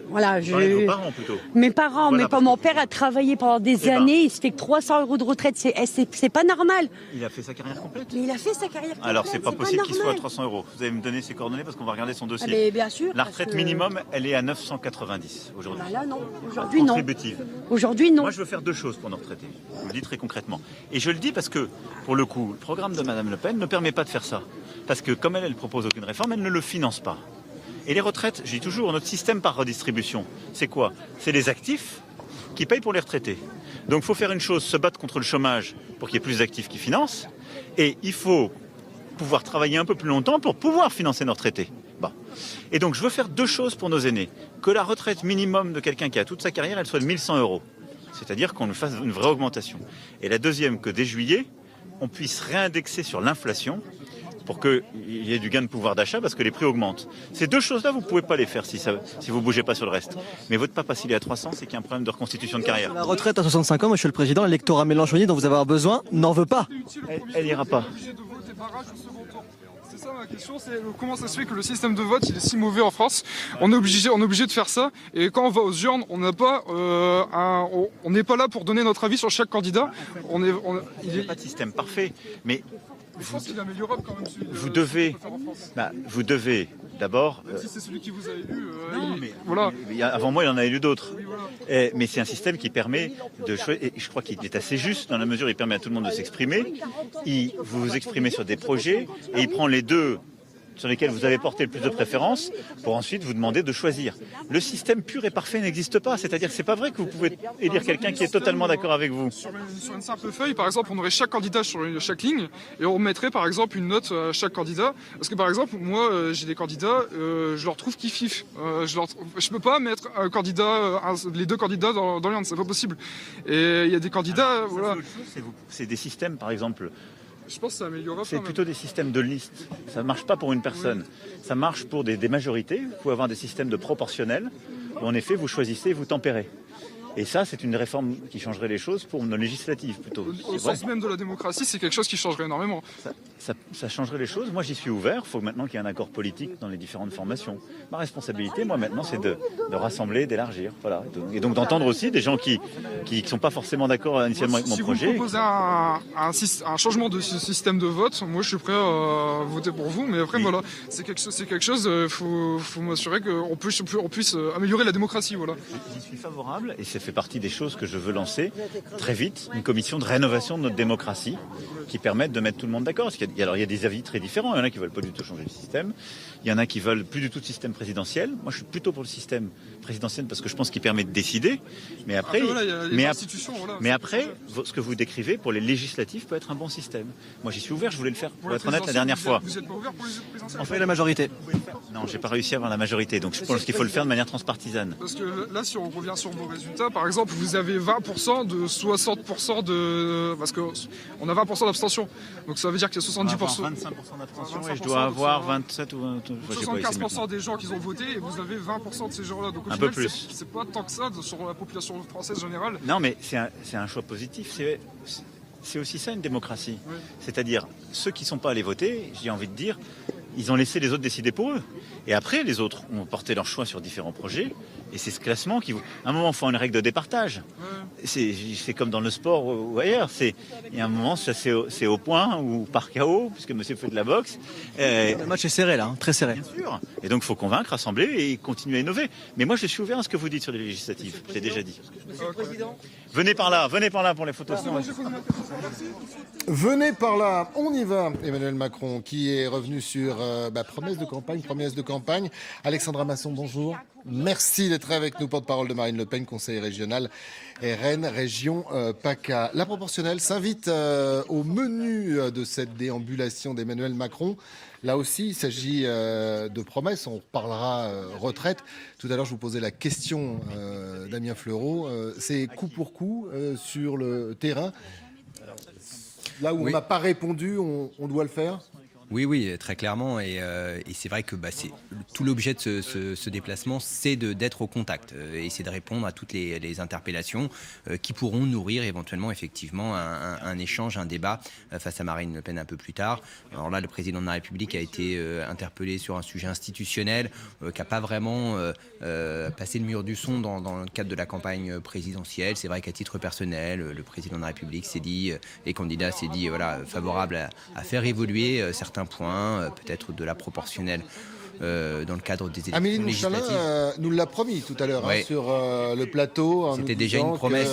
Speaker 2: Vos parents plutôt.
Speaker 14: Mes parents,
Speaker 2: Voilà,
Speaker 14: mais pas mon père a travaillé pendant des années, il se fait que 300 € de retraite, c'est pas normal.
Speaker 2: Il a fait sa carrière complète.
Speaker 14: Mais il a fait sa carrière complète.
Speaker 2: Alors c'est pas possible qu'il soit à
Speaker 14: normal.
Speaker 2: 300 €. Vous allez me donner ses coordonnées parce qu'on va regarder son dossier.
Speaker 14: Ah, mais bien sûr.
Speaker 2: La
Speaker 14: parce
Speaker 2: retraite
Speaker 14: que-
Speaker 2: minimum, elle est à 990 aujourd'hui.
Speaker 14: Bah là, non. Aujourd'hui, non.
Speaker 2: Contributive.
Speaker 14: Aujourd'hui, non.
Speaker 2: Moi, je veux faire deux choses pour nos retraités. Je vous le dis très concrètement. Et je le dis parce que, pour le coup, le programme de Madame Le Pen ne permet pas de faire ça. Parce que comme elle propose aucune réforme, elle ne le finance pas. Et les retraites, je dis toujours, notre système par redistribution, c'est quoi? C'est les actifs qui payent pour les retraités. Donc il faut faire une chose, se battre contre le chômage pour qu'il y ait plus d'actifs qui financent. Et il faut pouvoir travailler un peu plus longtemps pour pouvoir financer nos retraités. Bon. Et donc je veux faire deux choses pour nos aînés. Que la retraite minimum de quelqu'un qui a toute sa carrière, elle soit de 1100 €. C'est-à-dire qu'on nous fasse une vraie augmentation. Et la deuxième, que dès juillet, on puisse réindexer sur l'inflation pour qu'il y ait du gain de pouvoir d'achat parce que les prix augmentent. Ces deux choses-là, vous ne pouvez pas les faire si vous ne bougez pas sur le reste. Mais votre papa, s'il est à 300, c'est qu'il y a un problème de reconstitution de carrière.
Speaker 3: La retraite à 65 ans, Monsieur le Président, l'électorat mélenchonien dont vous avez besoin n'en veut pas.
Speaker 2: Elle n'ira pas.
Speaker 15: C'est ça ma question, c'est comment ça se fait que le système de vote il est si mauvais en France? On est obligé de faire ça, et quand on va aux urnes, on n'a pas, on n'est pas là pour donner notre avis sur chaque candidat.
Speaker 2: Il n'y a pas de système parfait, mais
Speaker 15: je pense qu'il est améliorable quand même.
Speaker 2: vous devez d'abord.
Speaker 15: Même si c'est celui qui vous a élu.
Speaker 2: Voilà. Avant moi, il en a élu d'autres. Mais c'est un système qui permet de choisir. Et je crois qu'il est assez juste dans la mesure où il permet à tout le monde de s'exprimer. Vous vous exprimez sur des projets et il prend les deux sur lesquels vous avez porté le plus de préférence pour ensuite vous demander de choisir. Le système pur et parfait n'existe pas. C'est-à-dire que c'est pas vrai que vous pouvez élire quelqu'un qui est totalement d'accord avec vous.
Speaker 15: Sur une simple feuille, par exemple, on aurait chaque candidat sur chaque ligne et on mettrait par exemple une note à chaque candidat. Parce que par exemple, moi j'ai des candidats, je leur trouve kiff-kiff. Je peux pas mettre un candidat, les deux candidats dans l'urne, c'est pas possible. Et il y a des candidats,
Speaker 2: alors,
Speaker 15: voilà.
Speaker 2: C'est des systèmes, par exemple.
Speaker 15: Je pense que c'est améliorable.
Speaker 2: C'est plutôt des systèmes de liste. Ça ne marche pas pour une personne. Ça marche pour des majorités. Vous pouvez avoir des systèmes de proportionnels où en effet vous choisissez et vous tempérez. Et ça, c'est une réforme qui changerait les choses pour nos législatives plutôt.
Speaker 15: Au sens même de la démocratie, c'est quelque chose qui changerait énormément.
Speaker 2: Ça changerait les choses. Moi, j'y suis ouvert. Il faut maintenant qu'il y ait un accord politique dans les différentes formations. Ma responsabilité, moi, maintenant, c'est de rassembler, d'élargir. Voilà. Et donc d'entendre aussi des gens qui ne sont pas forcément d'accord initialement avec mon projet.
Speaker 15: Si vous proposez un changement de système de vote, moi, je suis prêt à voter pour vous. Mais après, voilà, c'est quelque chose. Faut m'assurer qu'on puisse améliorer la démocratie. Voilà.
Speaker 2: J'y suis favorable et ça fait partie des choses que je veux lancer très vite. Une commission de rénovation de notre démocratie qui permette de mettre tout le monde d'accord. Alors il y a des avis très différents. Il y en a qui veulent pas du tout changer le système. Il y en a qui veulent plus du tout de système présidentiel. Moi, je suis plutôt pour le système présidentiel parce que je pense qu'il permet de décider. Mais après, ce que vous décrivez pour les législatives peut être un bon système. Moi, j'y suis ouvert. Je voulais le faire. Pour être honnête, la dernière fois.
Speaker 15: Vous n'êtes pas ouvert pour les présidentielles?
Speaker 3: On fait la majorité.
Speaker 2: Non, j'ai pas réussi à avoir la majorité. Donc, je pense qu'il faut le faire de manière transpartisane.
Speaker 15: Parce que là, si on revient sur vos résultats, par exemple, vous avez 20% de 60% de... Parce qu'on a 20% d'abstention. Donc ça veut dire qu'il y a 70%...
Speaker 2: 25% d'abstention et je dois avoir 27 ou
Speaker 15: 75% des gens qui ont voté et vous avez 20% de ces gens-là. Donc au
Speaker 2: un
Speaker 15: final,
Speaker 2: peu plus.
Speaker 15: C'est pas tant que ça sur la population française générale.
Speaker 2: Non, mais c'est un choix positif. C'est aussi ça une démocratie. Oui. C'est-à-dire, ceux qui ne sont pas allés voter, j'ai envie de dire, ils ont laissé les autres décider pour eux. Et après, les autres ont porté leur choix sur différents projets. Et c'est ce classement qui... À un moment, il faut une règle de départage. C'est comme dans le sport ou ailleurs. Il y a un moment, c'est au point ou par KO, puisque monsieur fait de la boxe.
Speaker 3: Le match est serré, là, hein, très serré.
Speaker 2: Bien sûr. Et donc, il faut convaincre, rassembler et continuer à innover. Mais moi, je suis ouvert à ce que vous dites sur les législatives. Je l'ai déjà dit.
Speaker 3: Monsieur le Président.
Speaker 2: Venez par là pour les photos.
Speaker 1: Venez par là, on y va. Emmanuel Macron qui est revenu sur promesse de campagne. Alexandra Masson, bonjour. Merci d'être avec nous, porte-parole de Marine Le Pen, conseiller régional RN, région PACA. La proportionnelle s'invite au menu de cette déambulation d'Emmanuel Macron. Là aussi, il s'agit de promesses. On reparlera retraite. Tout à l'heure, je vous posais la question, Damien Fleureau. C'est coup pour coup sur le terrain. Là où on n'a pas répondu, on doit le faire.
Speaker 8: Oui, très clairement. Et c'est vrai que tout l'objet de ce déplacement, c'est d'être au contact et c'est de répondre à toutes les interpellations qui pourront nourrir éventuellement effectivement un échange, un débat face à Marine Le Pen un peu plus tard. Alors là, le président de la République a été interpellé sur un sujet institutionnel qui n'a pas vraiment passé le mur du son dans le cadre de la campagne présidentielle. C'est vrai qu'à titre personnel, le président de la République s'est dit, et candidat s'est dit favorable à faire évoluer certains points, peut-être de la proportionnelle dans le cadre des élections
Speaker 1: Amélie
Speaker 8: législatives.
Speaker 1: Mouschalin nous l'a promis tout à l'heure sur le plateau.
Speaker 8: C'était déjà une promesse.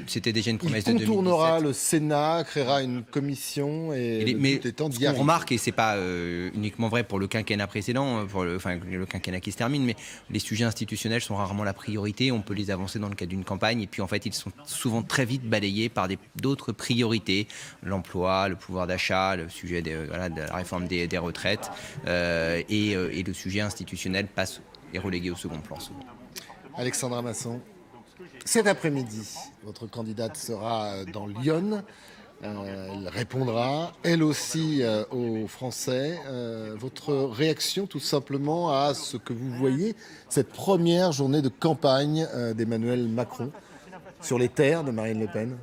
Speaker 8: C'était déjà une promesse de 2017.
Speaker 1: Il contournera le Sénat, créera une commission et
Speaker 8: mais
Speaker 1: tout est temps d'y
Speaker 8: ce qu'on
Speaker 1: arriver.
Speaker 8: remarque, et c'est pas uniquement vrai pour le quinquennat précédent, le quinquennat qui se termine, mais les sujets institutionnels sont rarement la priorité. On peut les avancer dans le cadre d'une campagne, et puis en fait, ils sont souvent très vite balayés par d'autres priorités, l'emploi, le pouvoir d'achat, le sujet de la réforme des retraites, et le sujet institutionnel est relégué au second plan souvent.
Speaker 1: Alexandra Masson, cet après-midi, votre candidate sera dans Lyon. Elle répondra, elle aussi, aux Français. Votre réaction, tout simplement, à ce que vous voyez, cette première journée de campagne d'Emmanuel Macron sur les terres de Marine Le Pen?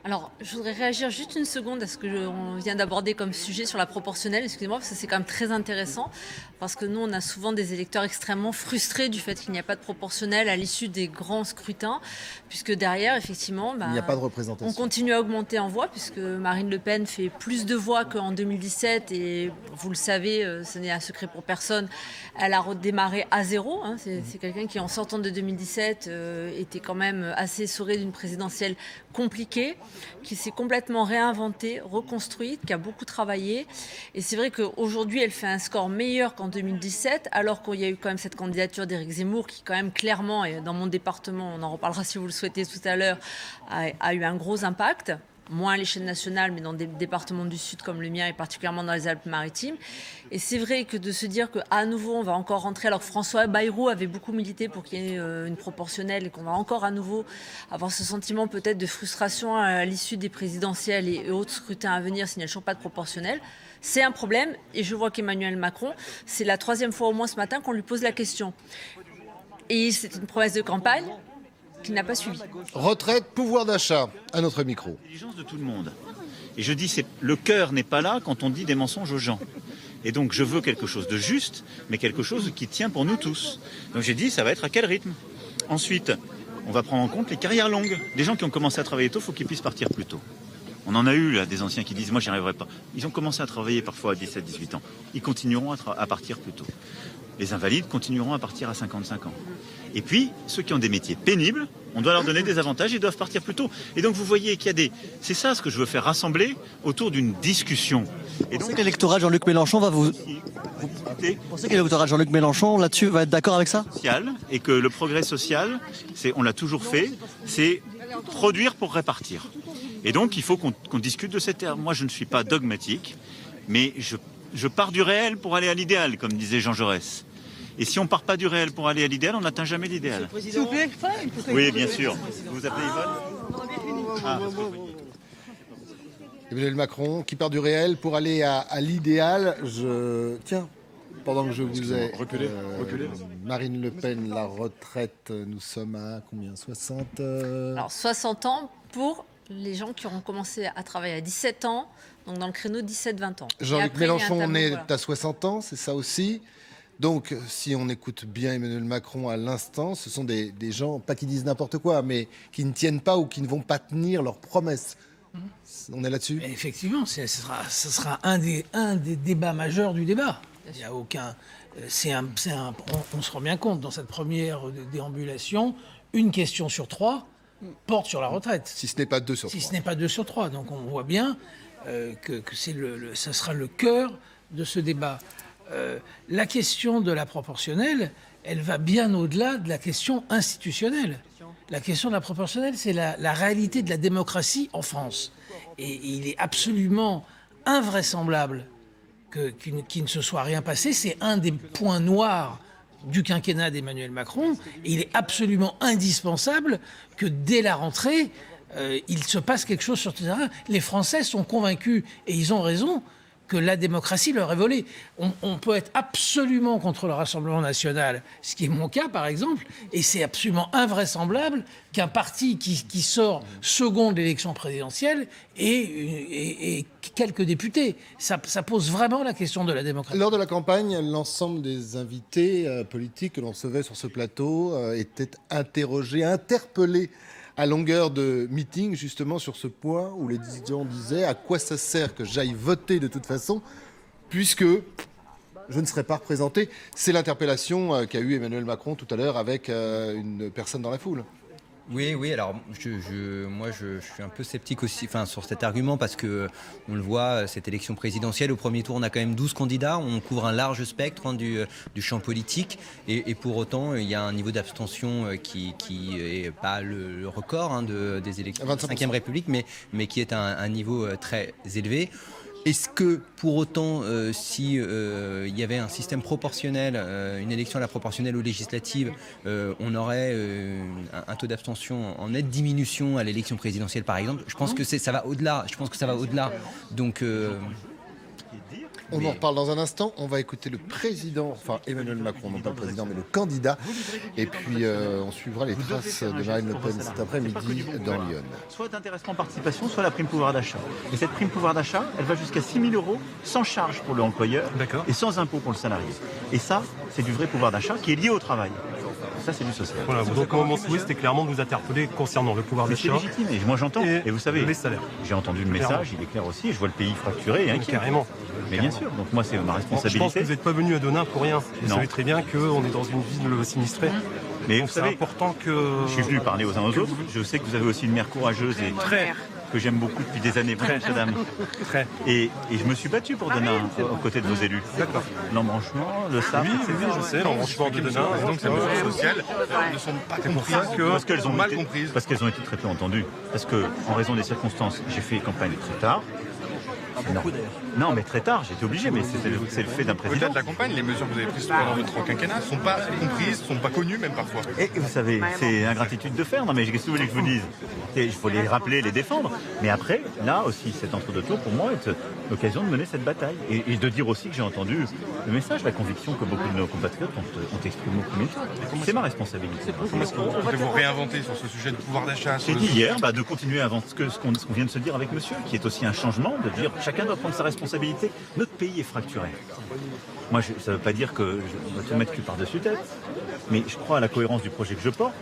Speaker 16: Alors, je voudrais réagir juste une seconde à ce que on vient d'aborder comme sujet sur la proportionnelle, excusez-moi, parce que c'est quand même très intéressant, parce que nous, on a souvent des électeurs extrêmement frustrés du fait qu'il n'y a pas de proportionnelle à l'issue des grands scrutins, puisque derrière, effectivement,
Speaker 1: Il n'y a pas de représentation.
Speaker 16: on continue à augmenter en voix, puisque Marine Le Pen fait plus de voix qu'en 2017, et vous le savez, ce n'est un secret pour personne, elle a redémarré à zéro. Hein, c'est quelqu'un qui, en sortant de 2017, était quand même assez essoré d'une présidentielle compliquée, qui s'est complètement réinventée, reconstruite, qui a beaucoup travaillé. Et c'est vrai qu'aujourd'hui, elle fait un score meilleur qu'en 2017, alors qu'il y a eu quand même cette candidature d'Éric Zemmour, qui quand même clairement, et dans mon département, on en reparlera si vous le souhaitez tout à l'heure, a eu un gros impact. Moins à l'échelle nationale, mais dans des départements du Sud comme le mien et particulièrement dans les Alpes-Maritimes. Et c'est vrai que de se dire qu'à nouveau, on va encore rentrer, alors que François Bayrou avait beaucoup milité pour qu'il y ait une proportionnelle et qu'on va encore à nouveau avoir ce sentiment peut-être de frustration à l'issue des présidentielles et autres scrutins à venir s'il n'y a toujours pas de proportionnelle. C'est un problème et je vois qu'Emmanuel Macron, c'est la 3e fois au moins ce matin qu'on lui pose la question. Et c'est une promesse de campagne qu'il n'a pas suivi.
Speaker 1: Retraite, pouvoir d'achat, à notre micro.
Speaker 2: L'intelligence de tout le monde. Et je dis, le cœur n'est pas là quand on dit des mensonges aux gens. Et donc je veux quelque chose de juste, mais quelque chose qui tient pour nous tous. Donc j'ai dit, ça va être à quel rythme? Ensuite, on va prendre en compte les carrières longues. Des gens qui ont commencé à travailler tôt, il faut qu'ils puissent partir plus tôt. On en a eu là, des anciens qui disent, moi j'y arriverai pas. Ils ont commencé à travailler parfois à 17-18 ans. Ils continueront à partir plus tôt. Les invalides continueront à partir à 55 ans. Et puis, ceux qui ont des métiers pénibles, on doit leur donner des avantages, ils doivent partir plus tôt. Et donc vous voyez qu'il y a des... C'est ça ce que je veux faire, rassembler autour d'une discussion.
Speaker 3: Et donc l'électorat de Jean-Luc Mélenchon va vous pensez que l'électorat de Jean-Luc Mélenchon là-dessus va être d'accord avec ça?
Speaker 2: Et que le progrès social, on l'a toujours fait, c'est produire pour répartir. Et donc il faut qu'on discute de ces termes. Moi je ne suis pas dogmatique, mais je pars du réel pour aller à l'idéal, comme disait Jean Jaurès. Et si on ne part pas du réel pour aller à l'idéal, on n'atteint jamais l'idéal.
Speaker 9: S'il vous plaît.
Speaker 2: Oui, bien sûr. Vous vous appelez Yvonne?
Speaker 1: Emmanuel Macron qui part du réel pour aller à l'idéal. Tiens, pendant que je vous ai...
Speaker 17: Reculez.
Speaker 1: Marine Le Pen, la retraite, nous sommes à combien? 60
Speaker 16: Alors 60 ans pour les gens qui auront commencé à travailler à 17 ans, donc dans le créneau 17-20 ans.
Speaker 1: Jean-Luc Mélenchon, on est à 60 ans, c'est ça aussi. Donc, si on écoute bien Emmanuel Macron à l'instant, ce sont des gens, pas qui disent n'importe quoi, mais qui ne tiennent pas ou qui ne vont pas tenir leurs promesses. On est là-dessus ?
Speaker 5: Effectivement, ce sera un des débats majeurs du débat. Il n'y a aucun... on se rend bien compte, dans cette première déambulation, une question sur 3 porte sur la retraite.
Speaker 1: Si ce n'est pas 2 sur 3.
Speaker 5: Si ce n'est pas 2 sur 3. Donc on voit bien que ça sera le cœur de ce débat. La question de la proportionnelle, elle va bien au-delà de la question institutionnelle. La question de la proportionnelle, c'est la réalité de la démocratie en France. Et il est absolument invraisemblable qu'il ne se soit rien passé. C'est un des points noirs du quinquennat d'Emmanuel Macron. Et il est absolument indispensable que dès la rentrée, il se passe quelque chose sur ce terrain. Les Français sont convaincus, et ils ont raison, que la démocratie leur est volée. On peut être absolument contre le Rassemblement national, ce qui est mon cas par exemple, et c'est absolument invraisemblable qu'un parti qui sort second de l'élection présidentielle ait quelques députés. Ça pose vraiment la question de la démocratie.
Speaker 1: Lors de la campagne, l'ensemble des invités politiques que l'on recevait sur ce plateau étaient interrogés, interpellés à longueur de meeting, justement sur ce point où les gens disaient à quoi ça sert que j'aille voter de toute façon, puisque je ne serai pas représenté. C'est l'interpellation qu'a eue Emmanuel Macron tout à l'heure avec une personne dans la foule.
Speaker 8: Oui, alors moi je suis un peu sceptique aussi sur cet argument parce que on le voit, cette élection présidentielle, au premier tour on a quand même 12 candidats, on couvre un large spectre du champ politique et pour autant il y a un niveau d'abstention qui est pas le record des élections de la 5e République mais qui est un niveau très élevé. Est-ce que pour autant, si il y avait un système proportionnel, une élection à la proportionnelle aux législatives, on aurait un taux d'abstention en nette diminution à l'élection présidentielle par exemple? Je pense que ça va au-delà. Je pense que ça va au-delà. Donc
Speaker 1: on en reparle dans un instant. On va écouter le président, enfin Emmanuel Macron, non pas le président, mais le candidat. Et puis on suivra les traces de Marine Le Pen cet après-midi dans Lyon.
Speaker 2: Soit d'intéressement participation, soit la prime pouvoir d'achat. Et cette prime pouvoir d'achat, elle va jusqu'à 6 000 € sans charge pour l'employeur et sans impôt pour le salarié. Et ça, c'est du vrai pouvoir d'achat qui est lié au travail. Ça, c'est du social.
Speaker 10: Voilà, donc mon souhait, c'était clairement de vous interpeller concernant le pouvoir d'achat.
Speaker 2: C'est légitime, et moi j'entends. Et vous savez,
Speaker 10: les salaires.
Speaker 2: J'ai entendu le message, il est clair aussi. Je vois le pays fracturé.
Speaker 10: Carrément.
Speaker 2: Mais bien sûr, donc moi c'est ma responsabilité.
Speaker 10: Je pense que vous n'êtes pas venu à Denain pour rien. Vous savez très bien qu'on est dans une ville sinistrée.
Speaker 2: Mais
Speaker 10: donc
Speaker 2: vous savez,
Speaker 10: c'est important que...
Speaker 2: Je suis venu parler aux uns aux autres. Je sais que vous avez aussi une mère courageuse et que j'aime beaucoup depuis des années, madame. Et je me suis battu pour Denain aux côtés de vos élus.
Speaker 10: D'accord.
Speaker 2: L'embranchement, le SAP.
Speaker 10: Oui, je sais, l'embranchement de Denain. Donc ces mesures sociales ne sont pas comprises.
Speaker 2: Parce qu'elles ont mal comprises. Parce qu'elles ont été très peu entendues. Parce que, en raison des circonstances, j'ai fait campagne très tard. Non, mais très tard, j'étais obligé, mais c'est le fait d'un président.
Speaker 17: Au-delà de la campagne, les mesures que vous avez prises pendant votre quinquennat ne sont pas comprises, ne sont pas connues même parfois.
Speaker 2: Et vous savez, c'est ingratitude de faire. Non, mais qu'est-ce que vous voulez que je vous dise? Il faut les rappeler, les défendre. Mais après, là aussi, cet entre-deux-tours, pour moi, est l'occasion de mener cette bataille. Et de dire aussi que j'ai entendu le message, la conviction que beaucoup de nos compatriotes ont exprimé au premier tour. C'est ma responsabilité.
Speaker 17: Comment est-ce que vous comptez vous réinventer sur ce sujet de pouvoir d'achat?
Speaker 2: J'ai dit hier de continuer avant ce qu'on vient de se dire avec monsieur, qui est aussi un changement, de dire chacun doit prendre sa responsabilité. Notre pays est fracturé. Moi, ça ne veut pas dire que je dois tout mettre par-dessus tête, mais je crois à la cohérence du projet que je porte.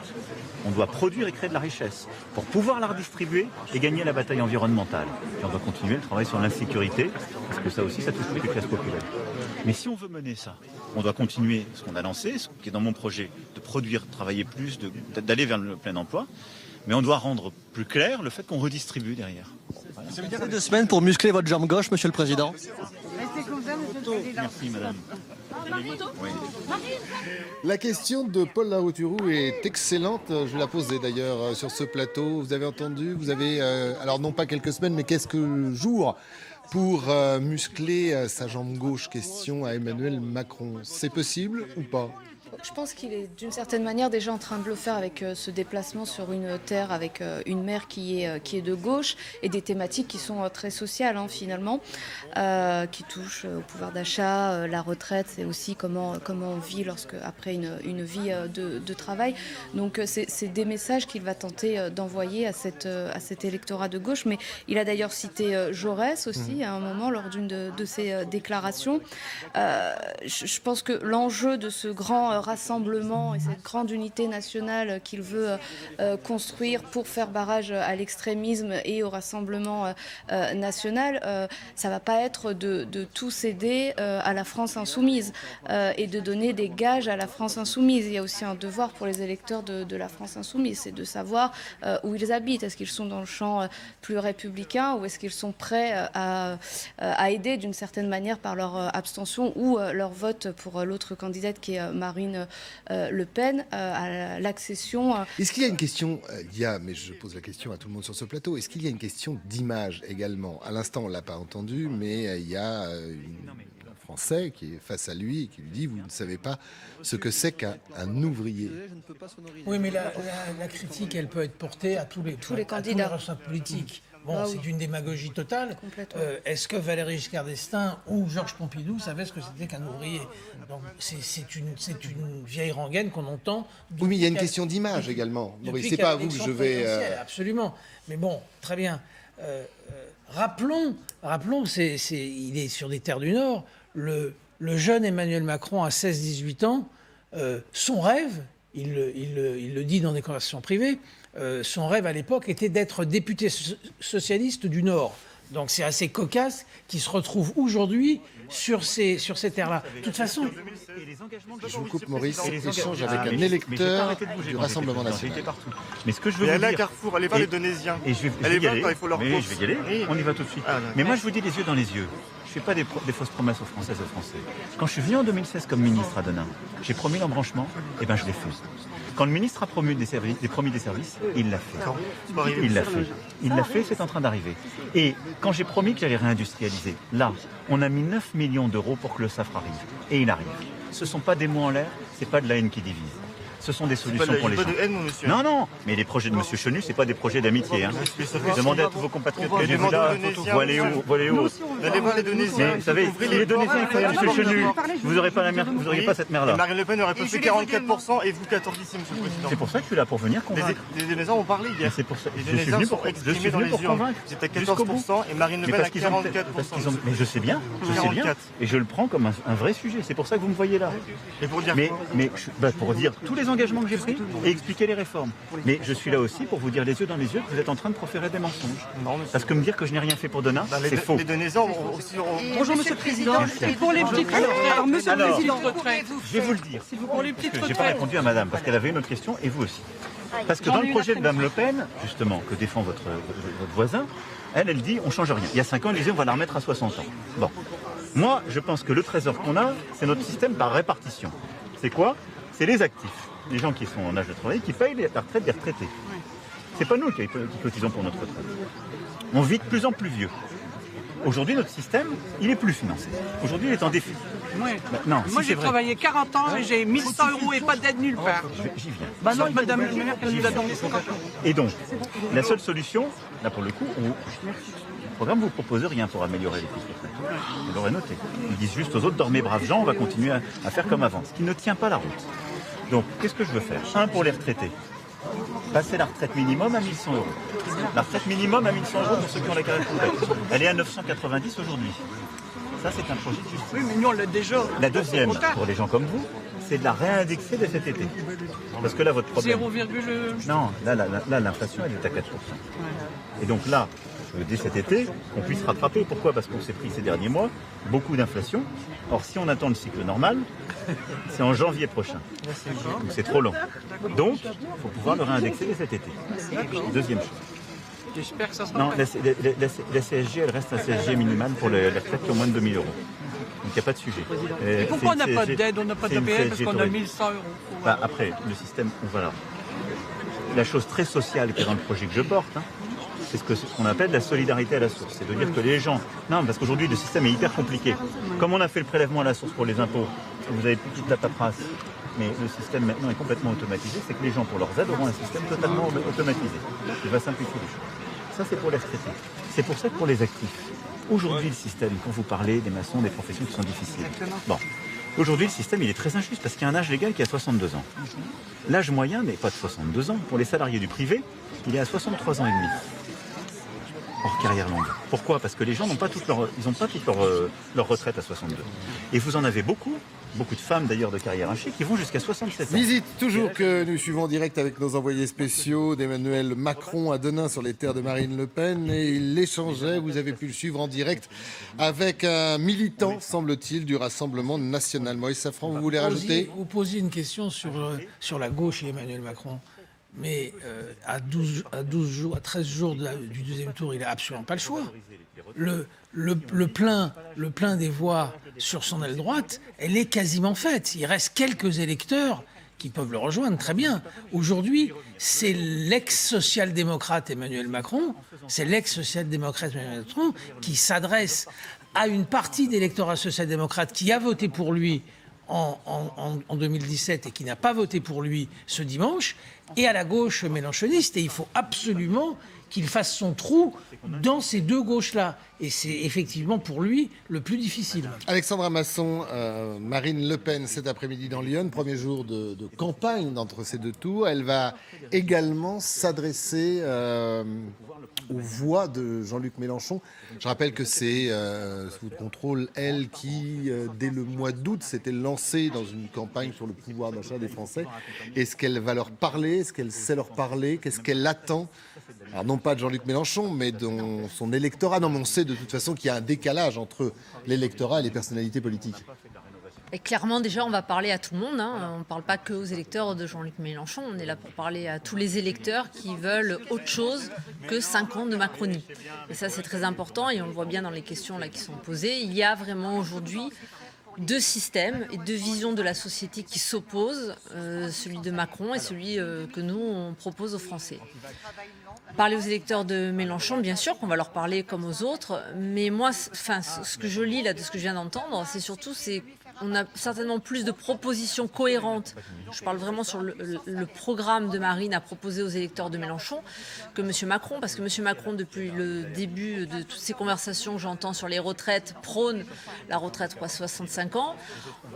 Speaker 2: On doit produire et créer de la richesse pour pouvoir la redistribuer et gagner la bataille environnementale. Et on doit continuer le travail sur l'insécurité, parce que ça aussi, ça touche toutes les classes populaires. Mais si on veut mener ça, on doit continuer ce qu'on a lancé, ce qui est dans mon projet, de produire, travailler plus, d'aller vers le plein emploi. Mais on doit rendre plus clair le fait qu'on redistribue derrière. Voilà.
Speaker 3: Ça veut dire 2 semaines pour muscler votre jambe gauche, monsieur le président?
Speaker 14: Restez comme ça, monsieur le président.
Speaker 2: Merci, madame. Oui.
Speaker 1: La question de Paul Larouturou est excellente. Je la posais d'ailleurs sur ce plateau. Vous avez entendu, vous avez, alors non pas quelques semaines, mais quelques jours pour muscler sa jambe gauche. Question à Emmanuel Macron. C'est possible ou pas?
Speaker 11: Je pense qu'il est d'une certaine manière déjà en train de le faire avec ce déplacement sur une terre avec une maire qui est de gauche et des thématiques qui sont très sociales finalement, qui touchent au pouvoir d'achat, la retraite, c'est aussi comment on vit après une vie de travail. Donc c'est des messages qu'il va tenter d'envoyer à cet électorat de gauche. Mais il a d'ailleurs cité Jaurès aussi à un moment lors d'une de ses déclarations. Je pense que l'enjeu de ce grand rassemblement et cette grande unité nationale qu'il veut construire pour faire barrage à l'extrémisme et au rassemblement national, ça va pas être de tout céder à la France insoumise et de donner des gages à la France insoumise. Il y a aussi un devoir pour les électeurs de la France insoumise, c'est de savoir où ils habitent. Est-ce qu'ils sont dans le champ plus républicain ou est-ce qu'ils sont prêts à aider d'une certaine manière par leur abstention ou leur vote pour l'autre candidate qui est Marine Le Pen à l'accession.
Speaker 1: Est-ce qu'il y a une question, mais je pose la question à tout le monde sur ce plateau, est-ce qu'il y a une question d'image également? À l'instant, on ne l'a pas entendu, mais il y a un Français qui est face à lui et qui lui dit « Vous ne savez pas ce que c'est qu'un ouvrier ».
Speaker 5: Oui, mais la critique, elle peut être portée à tous les candidats, tous les responsables politiques. Bon, c'est une démagogie totale. Est-ce que Valéry Giscard d'Estaing ou Georges Pompidou savaient ce que c'était qu'un ouvrier? Donc, c'est une vieille rengaine qu'on entend.
Speaker 1: Oui, mais il y a une question d'image également. Maurice, c'est pas à vous que je vais...
Speaker 5: Absolument. Mais bon, très bien. Rappelons, il est sur des terres du Nord, le jeune Emmanuel Macron à 16-18 ans, son rêve, il le dit dans des conversations privées, son rêve à l'époque était d'être député socialiste du Nord. Donc c'est assez cocasse qu'il se retrouve aujourd'hui sur ces terres-là. De toute façon...
Speaker 1: Je vous coupe, Maurice, échange avec un électeur du Rassemblement national.
Speaker 2: Mais ce que je veux vous dire...
Speaker 10: Il y a là Carrefour, allez voir les Donésiens.
Speaker 2: Et je vais y aller. Je vais y aller. On y va tout de suite. Mais moi, je vous dis les yeux dans les yeux. Je ne fais pas des fausses promesses aux Françaises et aux Français. Quand je suis venu en 2016 comme ministre à Denain, j'ai promis l'embranchement, et ben je l'ai fait. Quand le ministre a promis des services, il l'a fait. Il l'a fait, c'est en train d'arriver. Et quand j'ai promis que j'allais réindustrialiser, là, on a mis 9 millions d'euros pour que le SAFRE arrive. Et il arrive. Ce ne sont pas des mots en l'air, ce n'est pas de la haine qui divise. Ce sont des solutions pour les gens. Non, mais les projets de M. Chenu, ce n'est pas des projets d'amitié. Demandez à tous vos compatriotes qui sont là, vous allez où Allez voir les Donésiens. Vous savez, les Donésiens, il faut M. Chenu. Vous n'aurez pas cette merde-là.
Speaker 10: Marine Le Pen aurait passé 44% et vous 14 ici, M. le Président.
Speaker 2: C'est pour ça que je suis là, pour venir convaincre.
Speaker 10: Les Donésiens ont parlé hier.
Speaker 2: C'est pour ça.
Speaker 10: Les Donésiens sont exprimés dans les urnes. Vous êtes à 14% et Marine Le Pen à 44%.
Speaker 2: Mais je sais bien. Et je le prends comme un vrai sujet. C'est pour ça que vous me voyez là.
Speaker 10: Et pour dire
Speaker 2: pour dire tous les engagements que j'ai pris et expliquer les réformes. Mais je suis là aussi pour vous dire les yeux dans les yeux que vous êtes en train de proférer des mensonges. Parce que me dire que je n'ai rien fait pour Denain, c'est faux.
Speaker 10: Les Donésiens ont aussi...
Speaker 9: Bonjour Monsieur le Président. Pour les petites retraites, Monsieur le Président,
Speaker 2: je vais vous le dire.
Speaker 9: Pour les petites retraites.
Speaker 2: Je n'ai pas répondu à Madame parce qu'elle avait une autre question et vous aussi. Parce que dans le projet de Mme Le Pen, justement, que défend votre voisin, elle dit on ne change rien. Il y a 5 ans, elle disait on va la remettre à 60 ans. Bon. Moi, je pense que le trésor qu'on a, c'est notre système par répartition. C'est quoi? C'est les actifs. Les gens qui sont en âge de travailler, qui payent la retraite des retraités. C'est pas nous qui cotisons pour notre retraite. On vit de plus en plus vieux. Aujourd'hui, notre système, il est plus financé. Aujourd'hui, il est en déficit.
Speaker 9: Ouais.
Speaker 2: Non,
Speaker 9: moi, j'ai travaillé 40 ans et j'ai 1100 € et pas d'aide nulle part.
Speaker 2: J'y viens.
Speaker 9: Bah non, Madame la maire, elle nous a donné 50 €.
Speaker 2: Et donc, la seule solution, là pour le coup, le programme ne vous propose rien pour améliorer les fiches de retraite. Vous l'aurez noté. Ils disent juste aux autres, dormez braves gens, on va continuer à faire comme avant. Ce qui ne tient pas la route. Donc, qu'est-ce que je veux faire? Pour les retraités. Passer la retraite minimum à 1 100 €. La retraite minimum à 1 100 € pour ceux qui ont la carrière complète. Elle est à 990 aujourd'hui. Ça, c'est un projet de justice.
Speaker 9: Oui, mais nous, on l'a déjà.
Speaker 2: La deuxième, pour les gens comme vous, c'est de la réindexer de cet été. Parce que là, votre problème...
Speaker 9: 0,...
Speaker 2: Non, là l'inflation, elle est à 4%. Et donc là, dès cet été, on puisse rattraper. Pourquoi? Parce qu'on s'est pris ces derniers mois beaucoup d'inflation. Or, si on attend le cycle normal, c'est en janvier prochain. Donc c'est trop long. Donc, il faut pouvoir le réindexer dès cet été. Deuxième chose.
Speaker 9: J'espère que ça sera...
Speaker 2: Non, la CSG, elle reste un CSG minimal pour les retraites qui ont moins de 2 000 €. Donc il n'y a pas de sujet.
Speaker 9: Et pourquoi on n'a pas d'aide, on n'a pas d'APL? Parce qu'on a 1 100 €.
Speaker 2: Après, le système, voilà. La chose très sociale qui est dans le projet que je porte, c'est ce qu'on appelle la solidarité à la source. C'est de dire que les gens... Non, parce qu'aujourd'hui, le système est hyper compliqué. Comme on a fait le prélèvement à la source pour les impôts, vous avez toute la paperasse,
Speaker 13: mais le système maintenant est complètement automatisé, c'est que les gens, pour leurs aides, auront un système totalement automatisé, qui va simplifier les choses. Ça, c'est pour les retraités. C'est pour ça que pour les actifs, aujourd'hui, le système, quand vous parlez des maçons, des professions qui sont difficiles, bon, aujourd'hui, le système, il est très injuste parce qu'il y a un âge légal qui est à 62 ans. L'âge moyen n'est pas de 62 ans. Pour les salariés du privé, il est à 63 ans et demi. Hors carrière longue. Pourquoi? Parce que les gens n'ont pas toute leur retraite à 62. Et vous en avez beaucoup de femmes d'ailleurs de carrière hachée qui vont jusqu'à 67 ans.
Speaker 1: Visite toujours que nous suivons en direct avec nos envoyés spéciaux d'Emmanuel Macron à Denain sur les terres de Marine Le Pen. Et il échangeait, vous avez pu le suivre en direct, avec un militant, semble-t-il, du Rassemblement national. Moïse Safran, vous voulez rajouter?
Speaker 5: Vous posiez une question sur la gauche et Emmanuel Macron. Mais à 13 jours du deuxième tour, il n'a absolument pas le choix. Le plein des voix sur son aile droite, elle est quasiment faite. Il reste quelques électeurs qui peuvent le rejoindre, très bien. Aujourd'hui, c'est l'ex-social-démocrate Emmanuel Macron, qui s'adresse à une partie d'électorat social-démocrate qui a voté pour lui en 2017 et qui n'a pas voté pour lui ce dimanche, et à la gauche mélenchoniste. Et il faut absolument qu'il fasse son trou dans ces deux gauches-là. Et c'est effectivement pour lui le plus difficile.
Speaker 1: Alexandra Masson, Marine Le Pen cet après-midi dans Lyon, premier jour de campagne entre ces deux tours. Elle va également s'adresser aux voix de Jean-Luc Mélenchon. Je rappelle que c'est sous contrôle, elle, qui, dès le mois d'août, s'était lancée dans une campagne sur le pouvoir d'achat des Français. Est-ce qu'elle va leur parler? Est-ce qu'elle sait leur parler? Qu'est-ce qu'elle attend? Alors non pas de Jean-Luc Mélenchon, mais de son électorat. Non, mais on sait de toute façon qu'il y a un décalage entre l'électorat et les personnalités politiques.
Speaker 16: Et clairement, déjà, on va parler à tout le monde. On ne parle pas que aux électeurs de Jean-Luc Mélenchon. On est là pour parler à tous les électeurs qui veulent autre chose que 5 ans de Macronie. Et ça, c'est très important. Et on le voit bien dans les questions là, qui sont posées. Il y a vraiment aujourd'hui deux systèmes et deux visions de la société qui s'opposent, celui de Macron et celui que nous, on propose aux Français. Parler aux électeurs de Mélenchon, bien sûr qu'on va leur parler comme aux autres, mais moi, ce que je lis là de ce que je viens d'entendre, c'est surtout on a certainement plus de propositions cohérentes. Je parle vraiment sur le programme de Marine à proposer aux électeurs de Mélenchon que M. Macron, parce que M. Macron, depuis le début de toutes ces conversations que j'entends sur les retraites, prône la retraite à 65 ans.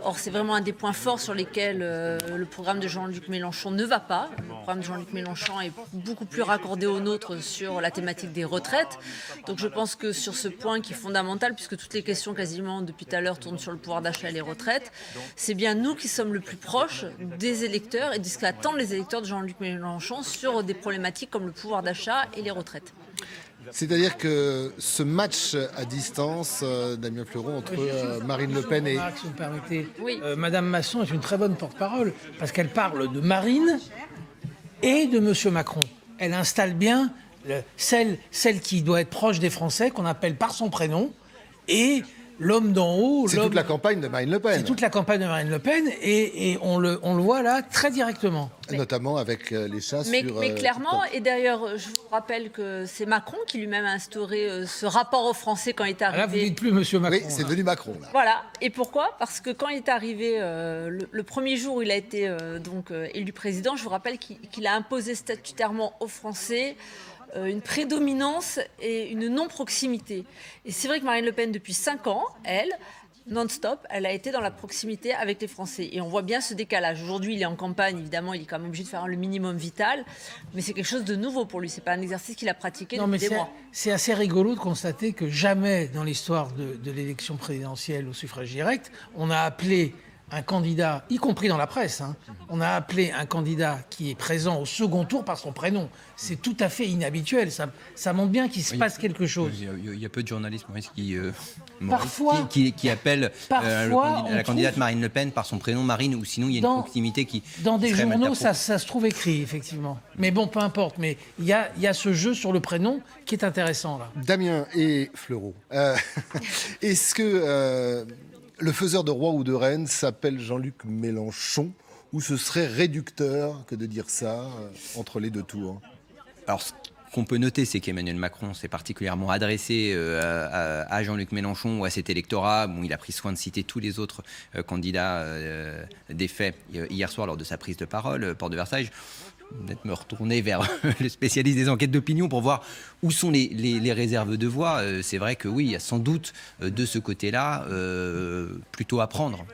Speaker 16: Or, c'est vraiment un des points forts sur lesquels le programme de Jean-Luc Mélenchon ne va pas. Le programme de Jean-Luc Mélenchon est beaucoup plus raccordé au nôtre sur la thématique des retraites. Donc je pense que sur ce point qui est fondamental, puisque toutes les questions quasiment depuis tout à l'heure tournent sur le pouvoir d'achat et les retraites, c'est bien nous qui sommes le plus proches des électeurs et de ce qu'attendent les électeurs de Jean-Luc Mélenchon sur des problématiques comme le pouvoir d'achat et les retraites.
Speaker 1: C'est-à-dire que ce match à distance, Damien Fleuron, entre Marine Le Pen et...
Speaker 5: Si vous me permettez,
Speaker 16: oui.
Speaker 5: Madame Masson est une très bonne porte-parole parce qu'elle parle de Marine et de Monsieur Macron. Elle installe bien celle qui doit être proche des Français, qu'on appelle par son prénom, et l'homme d'en haut...
Speaker 1: C'est toute la campagne de Marine Le Pen.
Speaker 5: C'est toute la campagne de Marine Le Pen, et on le voit là très directement.
Speaker 1: Notamment avec les chats
Speaker 16: mais clairement,
Speaker 1: TikTok.
Speaker 16: et d'ailleurs, je vous rappelle que c'est Macron qui lui-même a instauré ce rapport aux Français quand il est arrivé.
Speaker 5: Là, vous ne dites plus Monsieur Macron.
Speaker 1: Oui, c'est devenu Macron. Là.
Speaker 16: Voilà. Et pourquoi? Parce que quand il est arrivé, le premier jour où il a été élu président, je vous rappelle qu'il a imposé statutairement aux Français une prédominance et une non-proximité. Et c'est vrai que Marine Le Pen, depuis 5 ans, elle, non-stop, elle a été dans la proximité avec les Français. Et on voit bien ce décalage. Aujourd'hui, il est en campagne, évidemment, il est quand même obligé de faire le minimum vital, mais c'est quelque chose de nouveau pour lui. C'est pas un exercice qu'il a pratiqué depuis des mois.
Speaker 5: C'est assez rigolo de constater que jamais dans l'histoire de l'élection présidentielle au suffrage direct, on a appelé un candidat, y compris dans la presse, on a appelé un candidat qui est présent au second tour par son prénom. C'est tout à fait inhabituel. Ça montre bien qu'il se passe quelque chose.
Speaker 8: Il y a peu de journalistes
Speaker 5: qui
Speaker 8: appellent la candidate Marine Le Pen par son prénom Marine, ou sinon il y a une proximité qui...
Speaker 5: Dans des journaux, ça se trouve écrit, effectivement. Mais bon, peu importe. Mais il y a ce jeu sur le prénom qui est intéressant, là.
Speaker 1: Damien et Fleureau, est-ce que... le faiseur de roi ou de reine s'appelle Jean-Luc Mélenchon, ou ce serait réducteur que de dire ça entre les deux tours?
Speaker 8: Alors, qu'on peut noter, c'est qu'Emmanuel Macron s'est particulièrement adressé à Jean-Luc Mélenchon ou à cet électorat. Bon, il a pris soin de citer tous les autres candidats des faits hier soir lors de sa prise de parole, porte de Versailles. Peut-être me retourner vers le spécialiste des enquêtes d'opinion pour voir où sont les réserves de voix. C'est vrai que oui, il y a sans doute de ce côté-là plutôt à prendre.